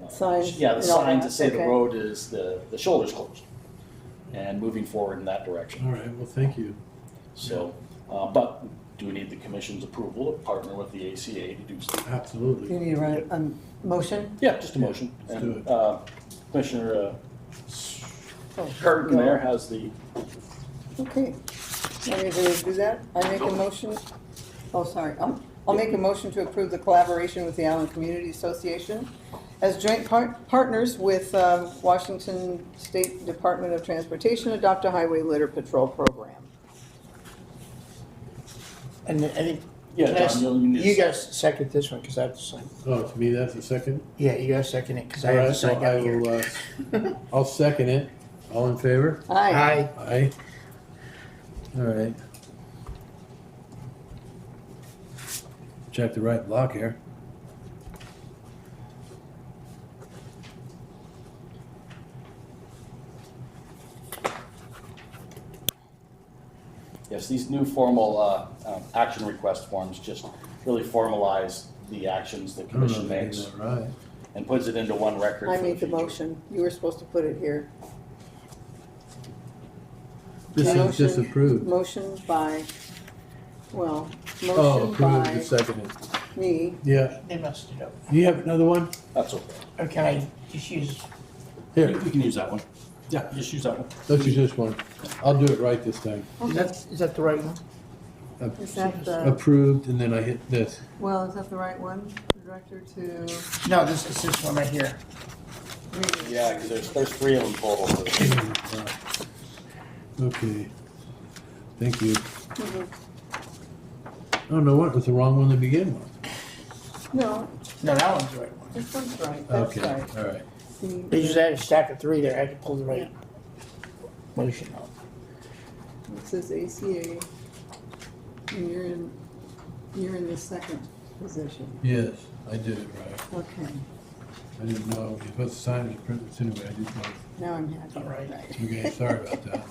S6: Signs
S7: yeah, the
S6: and all
S7: signs
S6: that,
S7: that say the
S6: okay.
S7: road is, the shoulder's closed. And moving forward in that direction.
S2: All right, well, thank you.
S7: So, but do we need the commission's approval to partner with the ACA to do so?
S6: Do
S2: Absolutely.
S6: you need a motion?
S7: Yeah, just a motion.
S2: let's
S7: And
S2: do
S7: Commissioner
S6: Oh,
S7: Curtin
S6: go.
S7: there has the,
S6: Okay. Want me to do that? I make a motion, oh, sorry. I'll make a motion to approve the collaboration with the Allyn Community Association as joint partners with Washington State Department of Transportation Adopt a Highway Litter Patrol Program.
S3: And I think,
S7: yeah,
S3: can I
S7: John, you'll need to
S3: you guys second this one, because I have to sign.
S2: Oh, to me, that's the second?
S3: Yeah, you guys second it, because I
S2: All
S3: have
S2: right,
S3: to sign
S2: well, I
S3: down here.
S2: will, I'll second it. All in favor?
S6: Aye.
S3: Aye.
S2: Aye. All right. Check the right block here.
S7: Yes, this. These new formal action request forms just really formalize the actions the
S2: I don't know
S7: commission
S2: if I did
S7: makes
S2: that right.
S7: and puts it into one record
S6: I
S7: for
S6: made the
S7: future.
S6: motion. You were supposed to put it here.
S2: This is
S6: Motion-
S2: disapproved.
S6: Motion by, well,
S2: Oh,
S6: motion
S2: approved,
S6: by
S2: the second.
S6: me.
S2: Yeah,
S3: They messed it up.
S2: you have another one?
S7: That's okay.
S3: Or can I just use,
S2: Here,
S7: You can use that one. Yeah, just use that one.
S2: let's use this one. I'll do it right this time.
S3: is that the right one?
S6: Is that the,
S2: Approved, and then I hit this.
S6: well, is that the right one? Director to
S3: No, this is this one right here.
S6: read.
S7: Yeah, because there's 3 of them total.
S2: Okay, thank you.
S6: Mhm.
S2: Oh, no, what, was the wrong one to begin with?
S6: No,
S3: No, that one's the right one.
S6: this one's right. That's
S2: Okay,
S6: right.
S2: all right.
S3: They just had a stack of 3 there. I had to pull the right motion out.
S6: It says ACA, and you're in the second position.
S2: Yes, I did it right.
S6: Okay,
S2: I didn't know, you're supposed to sign it, print this anyway, I just know.
S6: now I'm happy.
S3: All right.
S2: Okay, sorry about that.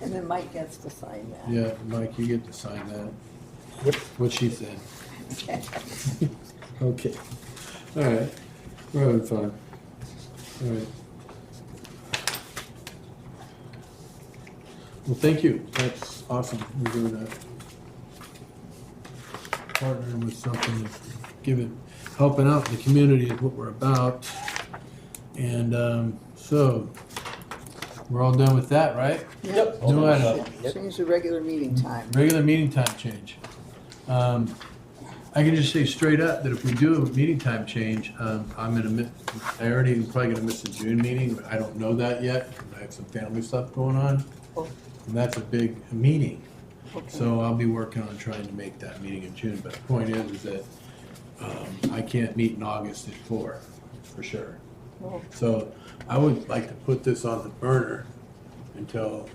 S6: And then Mike gets to sign that.
S2: Yeah, Mike, you get to sign that. What she said. Okay, all right, we're having fun. All right. Well, thank you, that's awesome, we're doing that. Partnering with something, giving, helping out the community is what we're about. And, so, we're all done with that, right?
S6: Yep.
S2: New item.
S6: Change the regular meeting time.
S2: Regular meeting time change. I can just say straight up that if we do a meeting time change, I'm gonna miss, I already am probably gonna miss the June meeting, but I don't know that yet. I have some family stuff going on,
S6: Oh.
S2: and that's a big meeting.
S6: Okay.
S2: So I'll be working on trying to make that meeting in June, but the point is that, I can't meet in August at 4, for sure.
S6: Oh.
S2: So I would like to put this on the burner until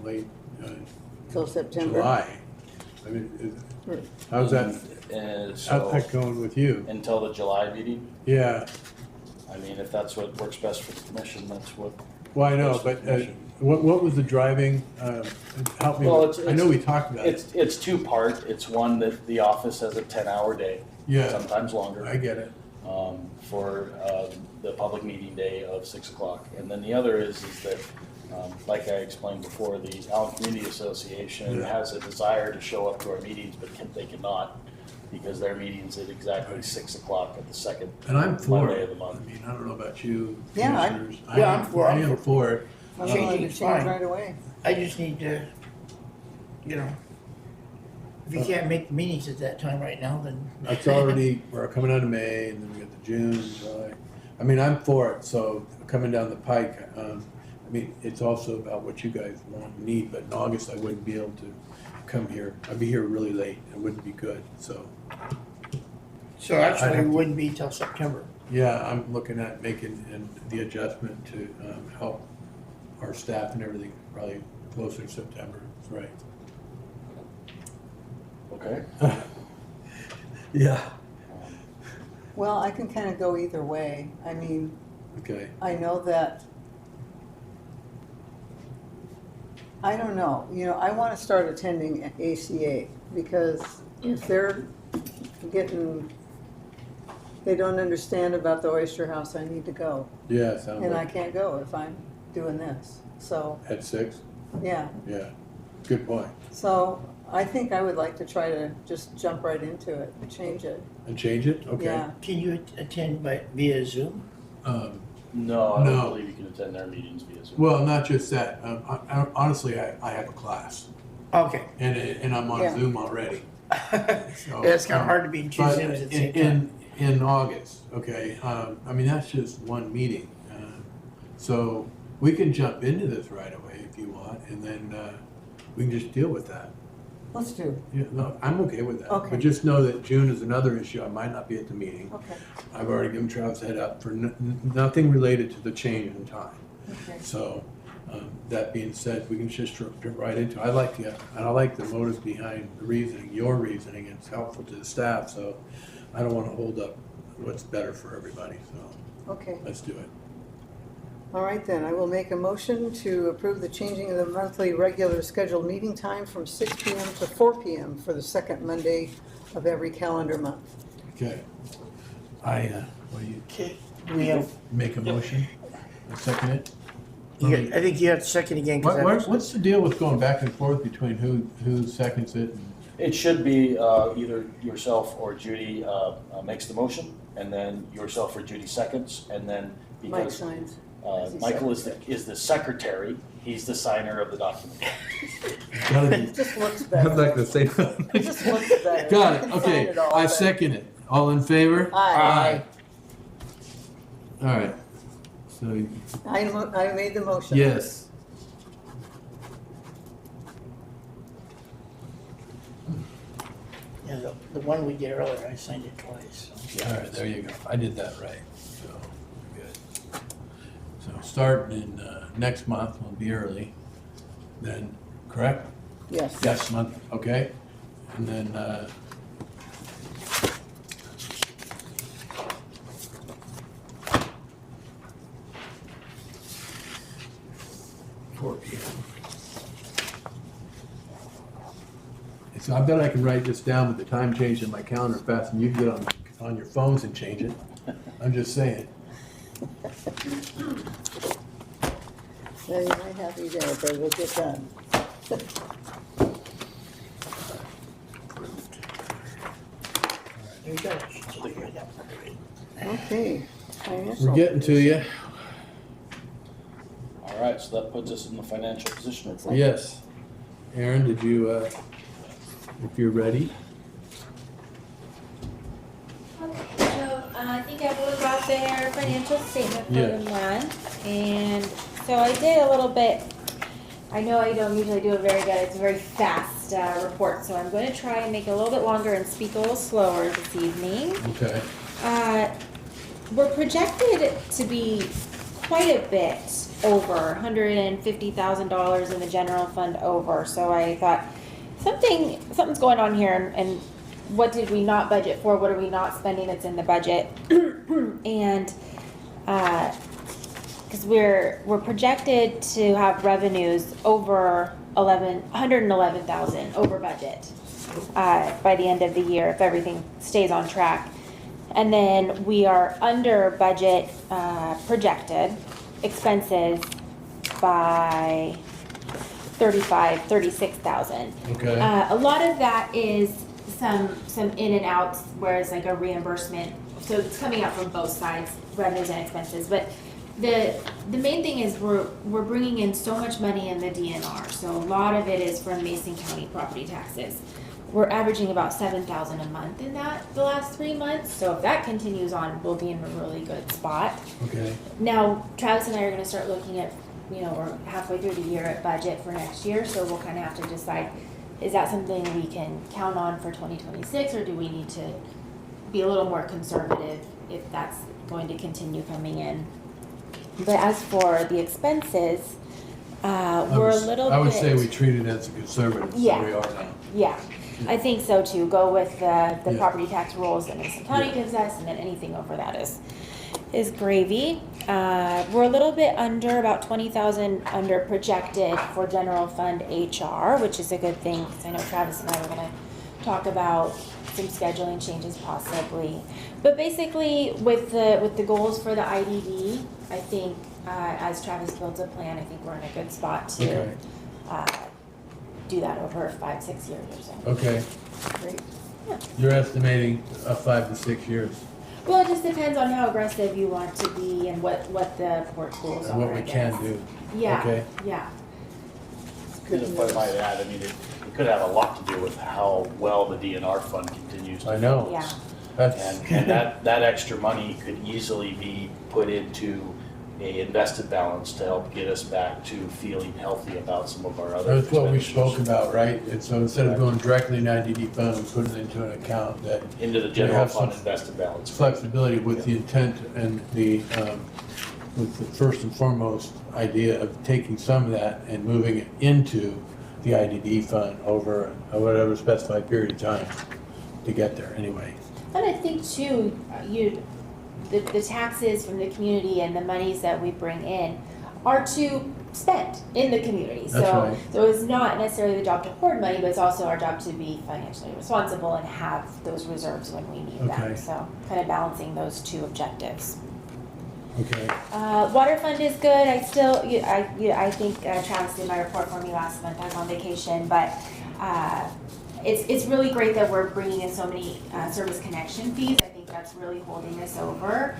S2: late,
S6: Till September.
S2: July. I mean, how's that,
S7: And
S2: how's
S7: so,
S2: that going with you?
S7: until the July meeting,
S2: Yeah,
S7: I mean, if that's what works best for the commission, that's what.
S2: well, I know,
S7: works for the
S2: but
S7: commission.
S2: what was the driving, help me,
S7: Well,
S2: with- I know we talked about it.
S7: It's 2-part. It's one that the office has a 10-hour day,
S2: Yeah,
S7: sometimes longer.
S2: I get it.
S7: For the public meeting day of 6 o'clock. And then the other is that, like I explained before, the Allyn Community Association
S2: Yeah.
S7: has a desire to show up to our meetings, but they cannot because their meeting's at exactly 6 o'clock at the second
S2: And I'm for
S7: Monday
S2: it.
S7: of the
S2: I
S7: month.
S2: mean, I don't know about you,
S6: Yeah, I-
S2: commissioners.
S3: Yeah, I'm for it.
S2: I am for it.
S6: I'm gonna let
S3: Changing
S6: it
S3: is
S6: change
S3: fine.
S6: right away.
S3: I just need to, you know, if you can't make the meetings at that time right now, then.
S2: It's already, we're coming out of May, and then we got the June, July. I mean, I'm for it, so coming down the pike, I mean, it's also about what you guys want and need, but in August, I wouldn't be able to come here. I'd be here really late, it wouldn't be good, so.
S3: So actually, it wouldn't be till September.
S2: Yeah, I'm looking at making the adjustment to help our staff and everything, probably closer to September, that's right.
S7: Okay?
S2: Yeah.
S6: Well, I can kind of go either way. I mean,
S2: Okay,
S6: I know that, I don't know, I want to start attending ACA because if they're getting, they don't understand about the Oyster House, I need to go.
S2: yeah, sounds
S6: And I
S2: like,
S6: can't go if I'm doing this. So,
S2: at 6,
S6: yeah.
S2: yeah, good point.
S6: So I think I would like to try to just jump right into it and change it.
S2: And change it, okay.
S6: Yeah.
S3: Can you attend via Zoom?
S7: No, I don't
S2: No.
S7: believe you can attend their meetings via Zoom.
S2: Well, not just that, honestly, I have a class,
S3: Okay.
S2: and I'm on
S6: Yeah.
S2: Zoom already. So,
S3: Yeah, it's kind of hard to be in 2
S2: But
S3: Zooms at the same time.
S2: in August, okay, I mean, that's just one meeting. So we can jump into this right away if you want, and then we can just deal with that.
S6: Let's do.
S2: Yeah, no, I'm okay with that.
S6: Okay.
S2: But just know that June is another issue. I might not be at the meeting.
S6: Okay,
S2: I've already given Travis a head up for nothing related to the change in time.
S6: okay.
S2: So, that being said, we can just jump right into it. I like the motives behind the reasoning, your reasoning, and it's helpful to the staff, so I don't wanna hold up what's better for everybody, so
S6: Okay.
S2: let's do it.
S6: All right then, I will make a motion to approve the changing of the monthly regular scheduled meeting time from 6 PM to 4 PM for the second Monday of every calendar month.
S2: Okay. What do you,
S3: Okay, we have,
S2: make a motion? I second it?
S3: I think you have to second again, because
S2: What's the deal with going back and forth between who seconds it?
S7: It should be either yourself or Judy makes the motion, and then yourself or Judy seconds, and then
S6: Mike
S7: because
S6: signs.
S7: Michael is the secretary, he's the signer of the document.
S6: It just looks
S2: I'd
S6: better.
S2: like to say.
S6: It just looks better.
S2: Got
S6: You
S2: it,
S6: can
S2: okay,
S6: sign it all,
S2: I
S6: but-
S2: second it. All in favor?
S6: Aye.
S2: All right, so,
S6: I made the motion.
S2: yes.
S3: yeah, the one we did earlier, I signed it twice. So.
S2: All right, there you go. I did that right, so, good. So starting in next month, we'll be early, then, correct?
S6: Yes.
S2: Next month, okay? And then, 4 PM. So I bet I can write this down with the time change in my calendar fast, and you can get on your phones and change it. I'm just saying.
S6: Yeah, you might have me there, but we'll get done.
S3: There you go. So there you go.
S6: Okay. Financial
S2: We're getting to you.
S7: All right, so that puts us in the financial position.
S2: Yes. Aaron, did you, if you're ready?
S9: So, I think everyone got their financial statement for
S2: Yeah.
S9: the month, and so I did a little bit, I know I don't usually do it very good, it's a very fast, report, so I'm gonna try and make it a little bit longer and speak a little slower this evening.
S2: Okay.
S9: We're projected to be quite a bit over, $150,000 in the general fund over, so I thought, something's going on here, and what did we not budget for? What are we not spending that's in the budget? And because we're projected to have revenues over 111,000 over budget by the end of the year if everything stays on track. And then we are under budget projected expenses by 36,000.
S2: Okay.
S9: A lot of that is some in and outs, whereas like a reimbursement, so it's coming out from both sides, revenues and expenses. But the main thing is we're bringing in so much money in the DNR, so a lot of it is from Mason County property taxes. We're averaging about 7,000 a month in that the last 3 months. So if that continues on, we'll be in a really good spot.
S2: Okay.
S9: Now, Travis and I are gonna start looking at, we're halfway through the year at budget for next year, so we'll kind of have to decide, is that something we can count on for 2026, or do we need to be a little more conservative if that's going to continue coming in? But as for the expenses, we're a little bit.
S2: I would say we treat it as a conservative, so we
S9: Yeah.
S2: are now.
S9: Yeah, I think so too. Go with the
S2: Yeah.
S9: property tax rules that Mason County
S2: Yeah.
S9: gives us, and then anything over that is gravy. We're a little bit under, about 20,000 under projected for general fund HR, which is a good thing, because I know Travis and I were gonna talk about some scheduling changes possibly. But basically, with the goals for the IDD, I think, as Travis builds a plan, I think we're in a good spot to,
S2: Okay.
S9: do that over 5-6 years or so.
S2: Okay.
S6: Great.
S2: You're estimating 5 to 6 years,
S9: Well, it just depends on how aggressive you want to be and what the port goals
S2: and
S9: are,
S2: what we
S9: I
S2: can
S9: guess.
S2: do.
S9: Yeah,
S2: Okay.
S9: yeah.
S6: Good
S7: If I might add, I mean, it could have a lot to do with how well the DNR fund continues to.
S2: I know.
S9: Yeah.
S2: That's,
S7: And that extra money could easily be put into a invested balance to help get us back to feeling healthy about some of our other
S2: that's what we spoke
S7: expenditures.
S2: about, right? And so instead of going directly in IDD fund, we put it into an account that
S7: Into the
S2: We
S7: general
S2: have
S7: fund
S2: some
S7: invested balance.
S2: flexibility with the intent and with the first and foremost idea of taking some of that and moving it into the IDD fund over whatever specified period of time to get there anyway.
S9: And I think too, the taxes from the community and the monies that we bring in are to spend in the community.
S2: That's
S9: So,
S2: right.
S9: so it's not necessarily the job to hoard money, but it's also our job to be financially responsible and have those reserves when we need
S2: Okay.
S9: them. So kind of balancing those two objectives.
S2: Okay,
S9: Water fund is good. I still, I think Travis did my report for me last month. I was on vacation, but it's really great that we're bringing in so many service connection fees. I think that's really holding us over.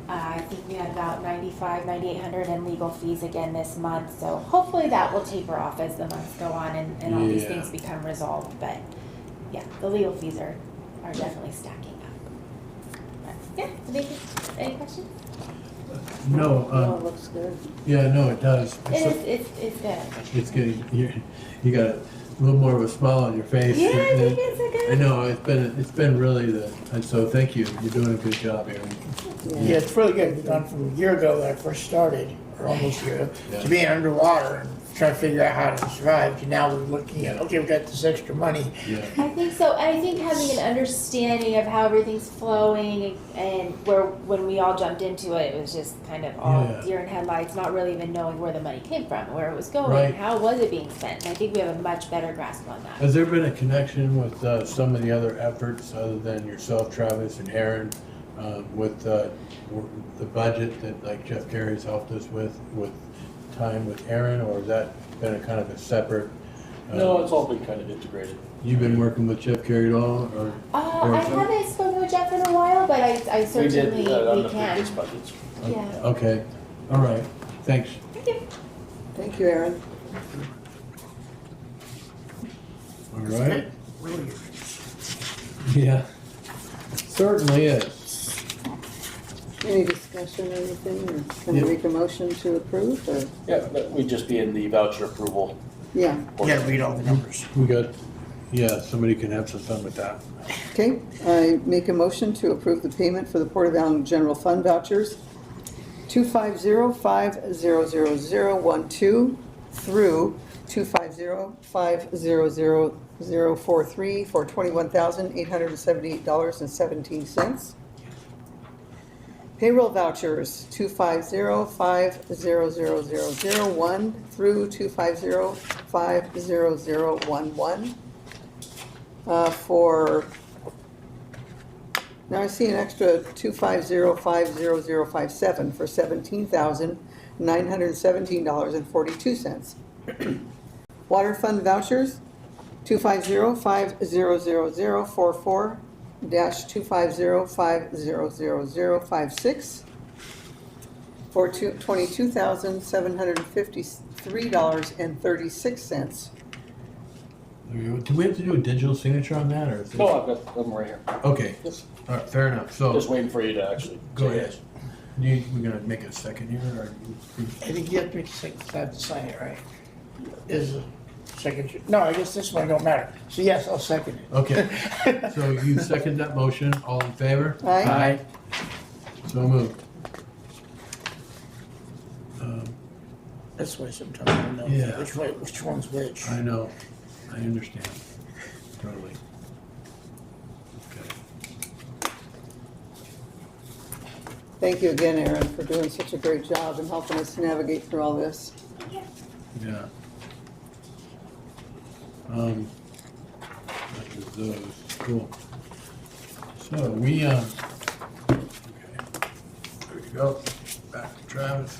S9: I think we had about 9,800 in legal fees again this month. So hopefully that will taper off as the months go on and all these
S2: Yeah.
S9: things become resolved. But yeah, the legal fees are definitely stacking up. But yeah, any questions?
S2: no,
S6: Oh, it looks good.
S2: yeah, no, it does.
S9: It's good.
S2: It's getting, you got a little more of a smile on your face.
S9: Yeah, I think it's a good.
S2: I know, it's been really and so thank you, you're doing a good job, Aaron.
S3: Yeah, it's really good. We've gone from a year ago that I first started, or almost a year,
S2: Yeah.
S3: to being underwater and trying to figure out how to survive. To now we're looking at, okay, we got this extra money.
S2: Yeah,
S9: I think so. I think having an understanding of how everything's flowing and when we all jumped into it, it was just kind of all
S2: Yeah.
S9: deer in headlights, not really even knowing where the money came from, where it was going,
S2: Right.
S9: how was it being spent. And I think we have a much better grasp on that.
S2: has there been a connection with some of the other efforts other than yourself, Travis, and Aaron, with the budget that like Jeff Carey's helped us with time with Aaron, or has that been a kind of a separate?
S7: No, it's all been kind of integrated.
S2: You've been working with Jeff Carey at all, or?
S9: I haven't spoken with Jeff in a while, but I
S7: We
S9: certainly
S7: did on
S9: we
S7: the
S9: can.
S7: previous budgets.
S9: Yeah.
S2: Okay, all right, thanks.
S9: Thank you.
S6: Thank you, Aaron.
S2: All right,
S3: Really,
S2: yeah, certainly is.
S6: Any discussion or anything, or can I
S2: Yeah.
S6: make a motion to approve, or,
S7: Yeah, but we'd just be in the voucher approval.
S6: yeah,
S3: you gotta read all the numbers.
S2: We got, yeah, somebody can have some fun with that.
S6: okay. I make a motion to approve the payment for the Port of Allen General Fund vouchers 250500012 through 250500043 for $21,878.17. Payroll vouchers 250500001 through 2505011 for, now I see an extra 250500057 for $17,917.42. Water fund vouchers 250500044 -250500056 for $22,753.36.
S2: Do we have to do a digital signature on that, or? is it-
S7: No, I've got them right here.
S2: Okay, all right, fair enough, so,
S7: Just waiting for you to actually.
S2: go
S7: say
S2: ahead.
S7: yes.
S2: We're gonna make a second here, or?
S3: I think you have to have to sign it, right? Is a second, no, I guess this one don't matter. So yes, I'll second it.
S2: Okay, so you second that motion, all in favor?
S6: Aye.
S2: So moved.
S3: That's why sometimes I don't know
S2: Yeah.
S3: which one's which.
S2: I know, I understand, totally. Okay.
S6: Thank you again, Aaron, for doing such a great job and helping us navigate through all this.
S2: Yeah. That was those, cool. So we, okay, there you go, back to Travis.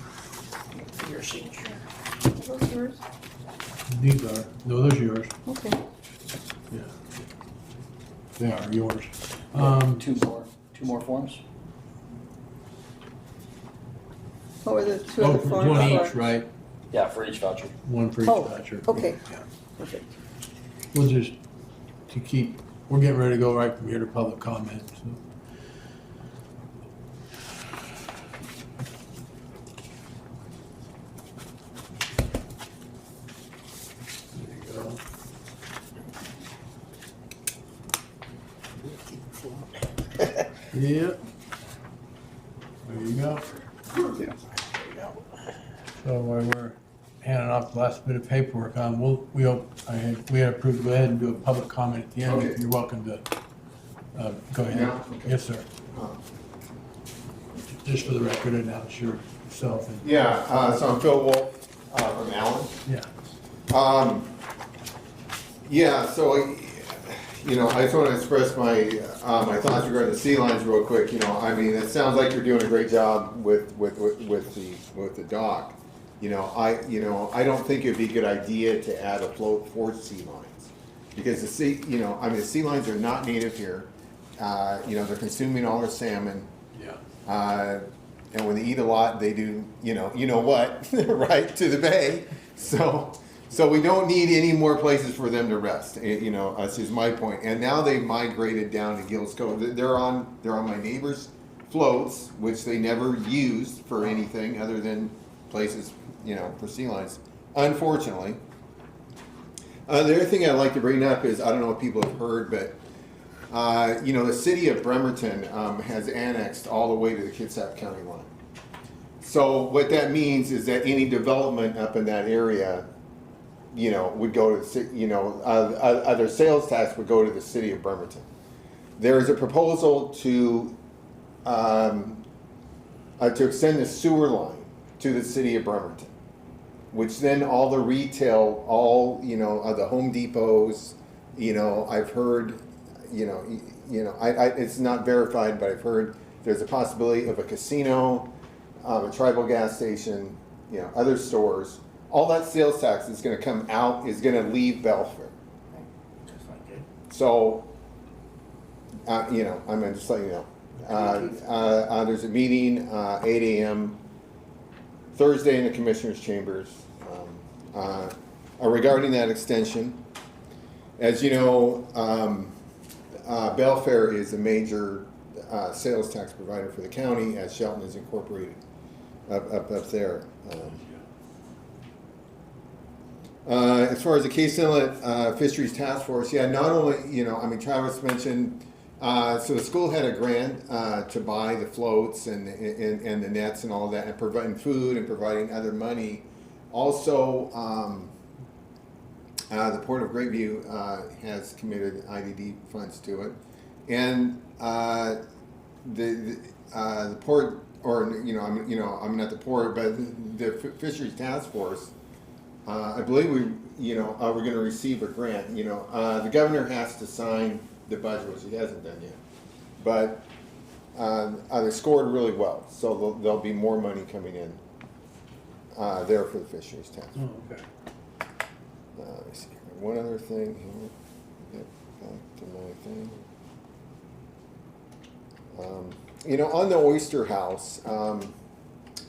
S3: For your signature.
S6: Are those yours?
S2: These are, no, those are yours,
S6: Okay.
S2: yeah. They are yours.
S7: Two more forms?
S6: What were the two
S2: Oh,
S6: other forms?
S2: one
S6: for?
S2: each, right?
S7: Yeah, for each voucher.
S2: One for each
S6: Oh,
S2: voucher.
S6: okay.
S2: Yeah.
S6: Perfect.
S2: We'll just, to keep, we're getting ready to go right from here to public comment, so. There you go. Yep. There you go. So while we're handing off the last bit of paperwork, we had approved, go ahead and do a public comment at the end.
S1: Okay.
S2: You're welcome to, go ahead.
S1: Yeah, okay.
S2: Yes, sir. Just for the record, announce yourself and.
S1: Yeah, so I'm Phil Wolf, from Allyn.
S2: Yeah.
S1: Yeah, so, you know, I just want to express my, my thoughts regarding the sea lines real quick, you know, I mean, it sounds like you're doing a great job with the dock. You know, I don't think it'd be a good idea to add a float for sea lines. Because the sea, you know, I mean, the sea lines are not native here, you know, they're consuming all their salmon.
S2: Yeah.
S1: And when they eat a lot, they do, you know what, right, to the bay. So we don't need any more places for them to rest, you know, that's just my point. And now they've migrated down to Gills Cove. They're on my neighbor's floats, which they never used for anything other than places, you know, for sea lions, unfortunately. The other thing I'd like to bring up is, I don't know if people have heard, but you know, the city of Bremerton has annexed all the way to the Kitsap County line. So what that means is that any development up in that area, you know, would go to the city, you know, other sales tax would go to the city of Bremerton. There is a proposal to extend the sewer line to the city of Bremerton, which then all the retail, all, you know, the Home Depots, you know, I've heard, you know, it's not verified, but I've heard there's a possibility of a casino, a tribal gas station, you know, other stores. All that sales tax is going to come out, is going to leave Belfair. So, you know, I'm going to just let you know. There's a meeting, 8 a.m. Thursday in the Commissioners' Chambers regarding that extension. As you know, Belfair is a major sales tax provider for the county, as Shelton is incorporated up there. As far as the Case Inlet Fisheries Task Force, yeah, not only, you know, I mean, Travis mentioned, so the school had a grant to buy the floats and the nets and all of that, and providing food and providing other money. Also, the Port of Greatview has committed IDD funds to it, and the port, or I'm not the port, but the Fisheries Task Force. I believe we're going to receive a grant. You know, the governor has to sign the budget, which he hasn't done yet. But they scored really well, so there'll be more money coming in there for the fisheries tax.
S2: Oh, okay.
S1: Let me see here. One other thing here. Get back to my thing. You know, on the Oyster House.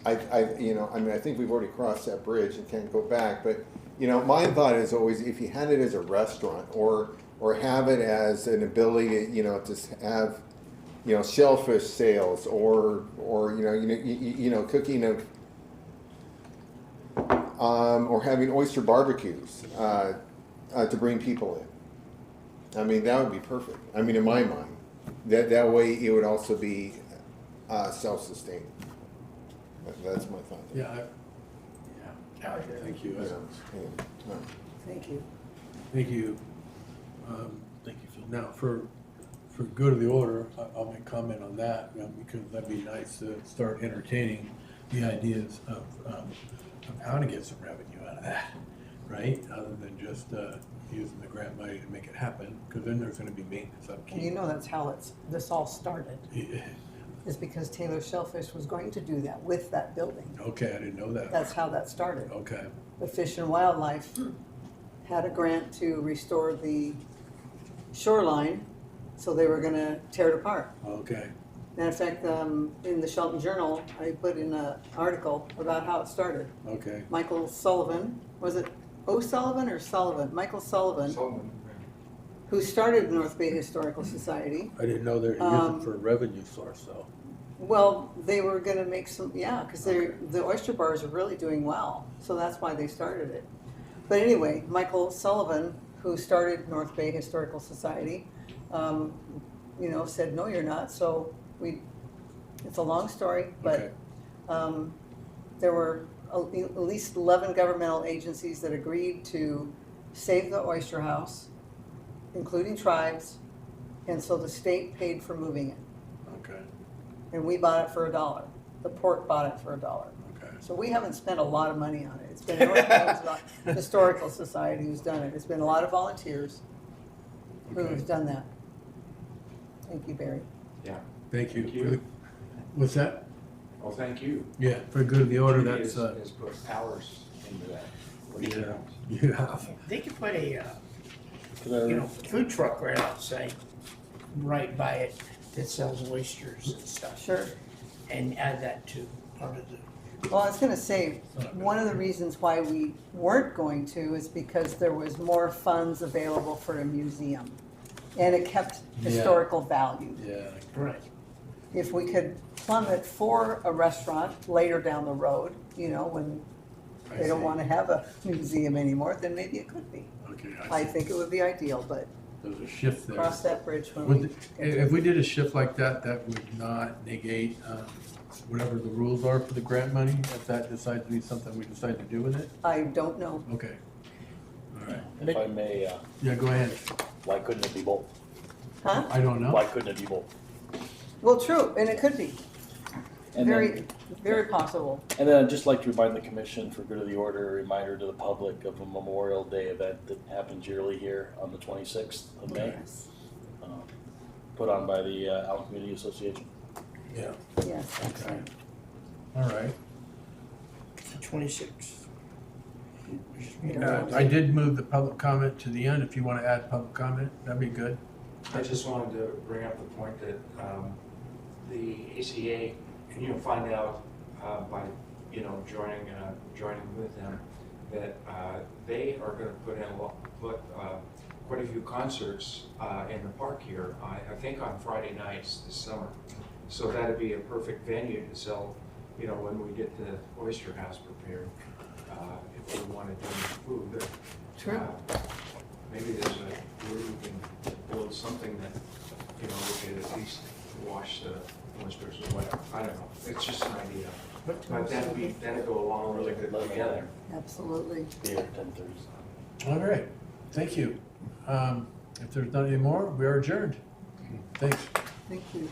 S1: I think we've already crossed that bridge and can't go back. But you know, my thought is always, if you had it as a restaurant, or have it as an ability to, you know, to have, you know, shellfish sales, or cooking of, or having oyster barbecues to bring people in. I mean, that would be perfect. I mean, in my mind, that way it would also be self-sustaining. That's my thought.
S2: Yeah. Thank you.
S6: Thank you.
S2: Thank you. Thank you, Phil. Now, for good of the order, I'll make comment on that, because that'd be nice to start entertaining the ideas of how to get some revenue out of that, right? Other than just using the grant money to make it happen, because then there's going to be maintenance upkeep.
S6: And you know that's how this all started,
S2: Yeah.
S6: is because Taylor Shellfish was going to do that with that building.
S2: Okay, I didn't know that.
S6: That's how that started.
S2: Okay.
S6: The Fish and Wildlife had a grant to restore the shoreline, so they were gonna tear it apart.
S2: Okay.
S6: Matter of fact, in the Shelton Journal, I put in an article about how it started.
S2: Okay.
S6: Michael Sullivan, was it O'Sullivan or Sullivan? Michael Sullivan, who started North Bay Historical Society.
S2: I didn't know they were using it for a revenue source, though.
S6: Well, they were gonna make some, yeah, because the oyster bars are really doing well, so that's why they started it. But anyway, Michael Sullivan, who started North Bay Historical Society, said, no, you're not, so it's a long story, but
S2: Okay.
S6: there were at least 11 governmental agencies that agreed to save the oyster house, including tribes, and so the state paid for moving it.
S2: Okay.
S6: And we bought it for $1. The port bought it for $1.
S2: Okay.
S6: So we haven't spent a lot of money on it. It's been North Carolina Historical Society who's done it. It's been a lot of volunteers
S2: Okay.
S6: who's done that. Thank you, Barry.
S3: Yeah.
S2: Thank you.
S3: Thank you.
S2: What's that?
S3: Well, thank you.
S2: Yeah, for good of the order,
S3: Judy
S2: that's,
S3: has put hours into that. What do you
S2: yeah,
S3: think?
S2: you have.
S10: They could put a,
S7: Could I-
S10: you know, food truck right outside, right by it, that sells oysters and stuff.
S6: Sure.
S10: And add that to part of the,
S6: Well, I was gonna say, one of the reasons why we weren't going to is because there was more funds available for a museum. And it kept
S2: Yeah.
S6: historical value.
S2: Yeah.
S10: right.
S6: If we could plumb it for a restaurant later down the road, you know, when
S2: I
S6: they don't
S2: see.
S6: wanna have a museum anymore, then maybe it could be.
S2: Okay,
S6: I
S2: I see.
S6: think it would be ideal, but
S2: There's a shift there.
S6: cross that bridge when we.
S2: Would, if we did a shift like that, that would not negate, whatever the rules are for the grant money, if that decides to be something we decide to do with it?
S6: I don't know.
S2: Okay. All right.
S7: If I may,
S2: Yeah, go ahead.
S7: why couldn't it be both?
S6: Huh?
S2: I don't know.
S7: Why couldn't it be both?
S6: Well, true, and it could be.
S7: And
S6: Very,
S7: then,
S6: very possible.
S7: and then I'd just like to remind the commission, for good of the order, a reminder to the public of a Memorial Day event that happens yearly here on the 26th of May, uh, put on by the Allyn Community Association.
S2: Yeah,
S6: Yes, excellent.
S2: all right.
S10: The 26th.
S2: I did move the public comment to the end. If you want to add public comment, that'd be good.
S3: I just wanted to bring up the point that the ACA, and you'll find out by, joining with them, that they are gonna put quite a few concerts in the park here, I think on Friday nights this summer. So that'd be a perfect venue to sell, when we get the Oyster House prepared, if we wanna do food.
S6: True.
S3: Maybe there's a, where we can build something that, we could at least wash the oysters or whatever, I don't know, it's just an idea. But that'd go along really good together.
S6: Absolutely.
S7: Here at 10:30.
S2: All right, thank you. If there's not any more, we are adjourned. Thanks.
S6: Thank you.